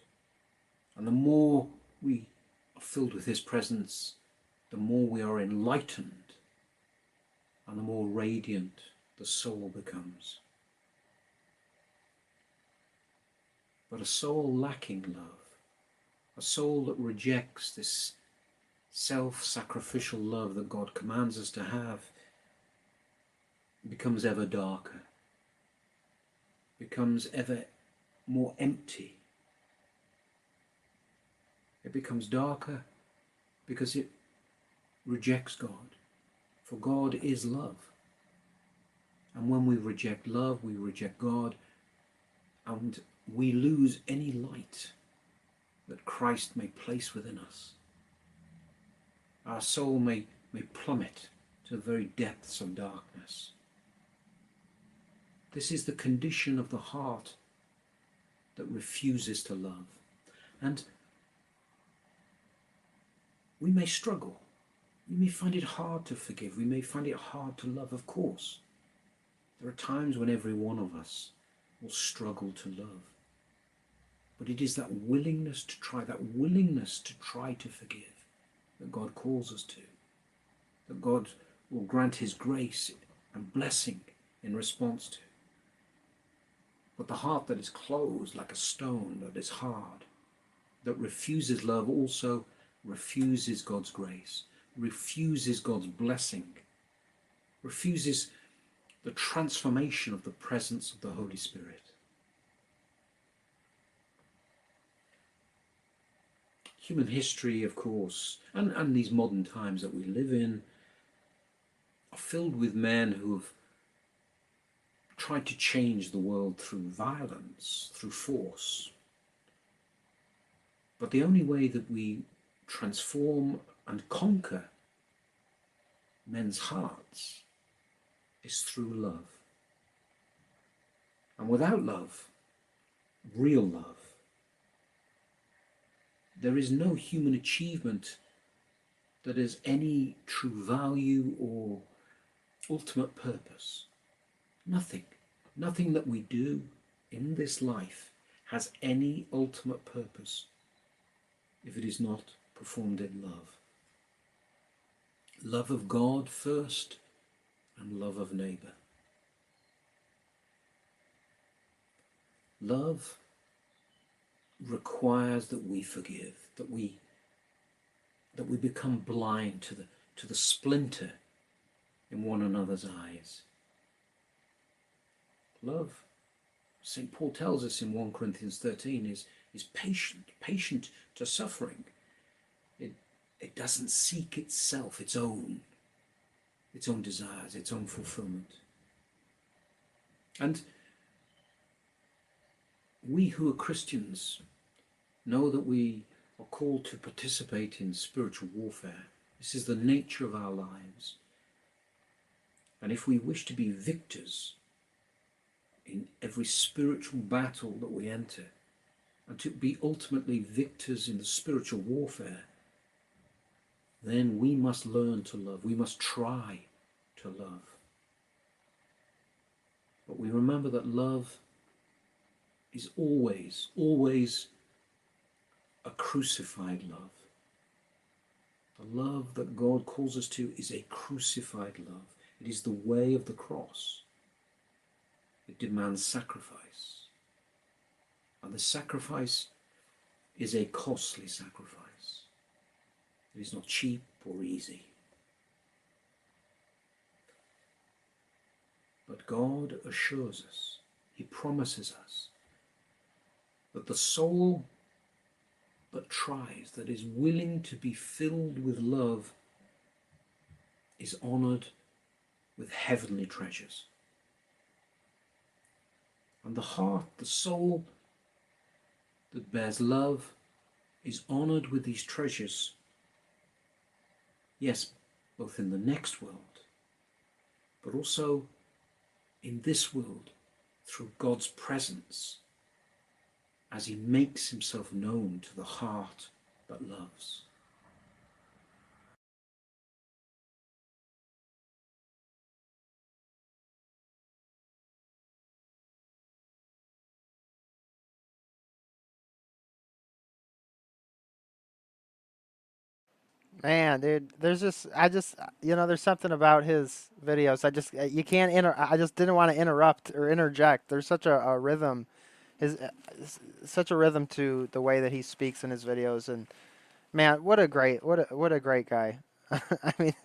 And the more we are filled with his presence, the more we are enlightened and the more radiant the soul becomes. But a soul lacking love, a soul that rejects this self-sacrificial love that God commands us to have, becomes ever darker, becomes ever more empty. It becomes darker because it rejects God, for God is love. And when we reject love, we reject God, and we lose any light that Christ may place within us. Our soul may plummet to the very depths of darkness. This is the condition of the heart that refuses to love. And we may struggle. We may find it hard to forgive. We may find it hard to love, of course. There are times when every one of us will struggle to love. But it is that willingness to try to forgive that God calls us to. That God will grant his grace and blessing in response to. But the heart that is closed like a stone, that is hard, that refuses love, also refuses God's grace, refuses God's blessing, refuses the transformation of the presence of the Holy Spirit. Human history, of course, and these modern times that we live in, are filled with men who have tried to change the world through violence, through force. But the only way that we transform and conquer men's hearts is through love. And without love, real love, there is no human achievement that has any true value or ultimate purpose. Nothing. Nothing that we do in this life has any ultimate purpose if it is not performed in love. Love of God first, and love of neighbor. Love requires that we forgive, that we become blind to the splinter in one another's eyes. Love, St. Paul tells us in 1 Corinthians 13, is patient to suffering. It doesn't seek itself, its own desires, its own fulfillment. And we who are Christians know that we are called to participate in spiritual warfare. This is the nature of our lives. And if we wish to be victors in every spiritual battle that we enter, and to be ultimately victors in the spiritual warfare, then we must learn to love. We must try to love. But we remember that love is always, always a crucified love. The love that God calls us to is a crucified love. It is the way of the cross. It demands sacrifice. And the sacrifice is a costly sacrifice. It is not cheap or easy. But God assures us, He promises us, that the soul that tries, that is willing to be filled with love, is honored with heavenly treasures. And the heart, the soul that bears love, is honored with these treasures. Yes, both in the next world, but also in this world through God's presence as He makes Himself known to the heart that loves. Man, dude, there's there's something about his videos. You can't I just didn't want to interrupt or interject. There's such a rhythm, such a rhythm to the way that he speaks in his videos. And man, what a great guy. I mean,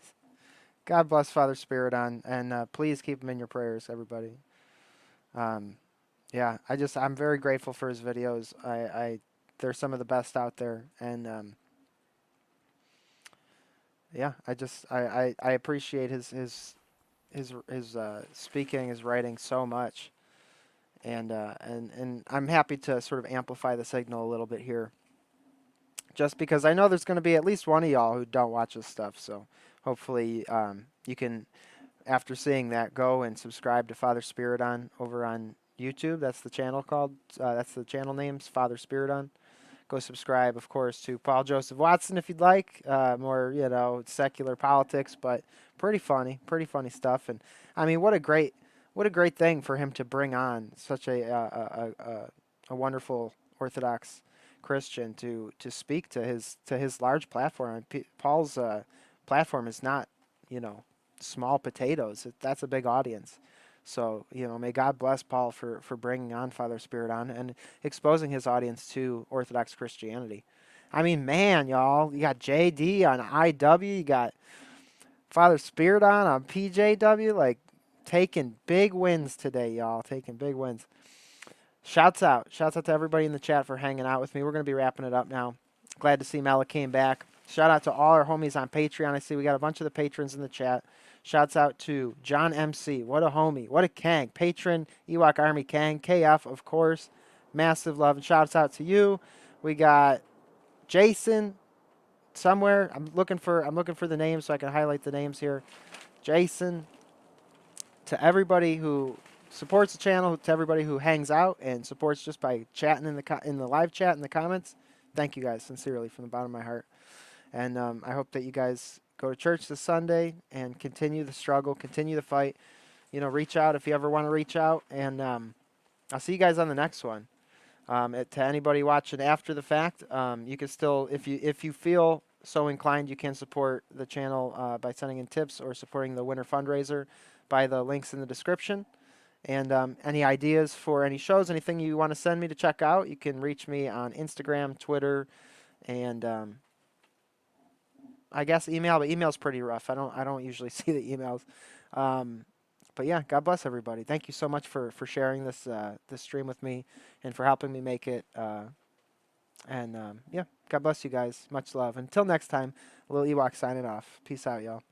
God bless Father Spyridon, and please keep him in your prayers, everybody. Yeah, I'm very grateful for his videos. They're some of the best out there, and yeah, I appreciate his speaking, his writing so much, and I'm happy to sort of amplify the signal a little bit here, just because I know there's going to be at least one of y'all who don't watch this stuff. So hopefully, you can, after seeing that, go and subscribe to Father Spyridon over on YouTube. That's the channel called. That's the channel name's Father Spyridon. Go subscribe, of course, to Paul Joseph Watson if you'd like. More, secular politics, but pretty funny stuff. And I mean, what a great thing for him to bring on such a wonderful Orthodox Christian to speak to his large platform. Paul's platform is not, small potatoes. That's a big audience. So, may God bless Paul for bringing on Father Spyridon and exposing his audience to Orthodox Christianity. I mean, man, y'all, you got JD on IW, you got Father Spyridon on PJW, like, taking big wins today, y'all, taking big wins. Shouts out to everybody in the chat for hanging out with me. We're going to be wrapping it up now. Glad to see Mela came back. Shout out to all our homies on Patreon. I see we got a bunch of the patrons in the chat. Shouts out to John MC. What a homie. What a Kang. Patron, Ewok Army Kang. KF, of course. Massive love. And shouts out to you. We got Jason, somewhere. I'm looking for the names so I can highlight the names here. Jason, to everybody who supports the channel, to everybody who hangs out and supports just by chatting in the live chat in the comments. Thank you guys sincerely from the bottom of my heart. And I hope that you guys go to church this Sunday and continue the struggle, continue the fight. You know, reach out if you ever want to reach out. And I'll see you guys on the next one. To anybody watching after the fact, you can still, if you feel so inclined, you can support the channel by sending in tips or supporting the winter fundraiser by the links in the description. And any ideas for any shows, anything you want to send me to check out, you can reach me on Instagram, Twitter, and I guess email. But email's pretty rough. I don't usually see the emails. But yeah, God bless everybody. Thank you so much for sharing this this stream with me and for helping me make it. Yeah, God bless you guys. Much love. Until next time, Lil Ewok signing off. Peace out, y'all.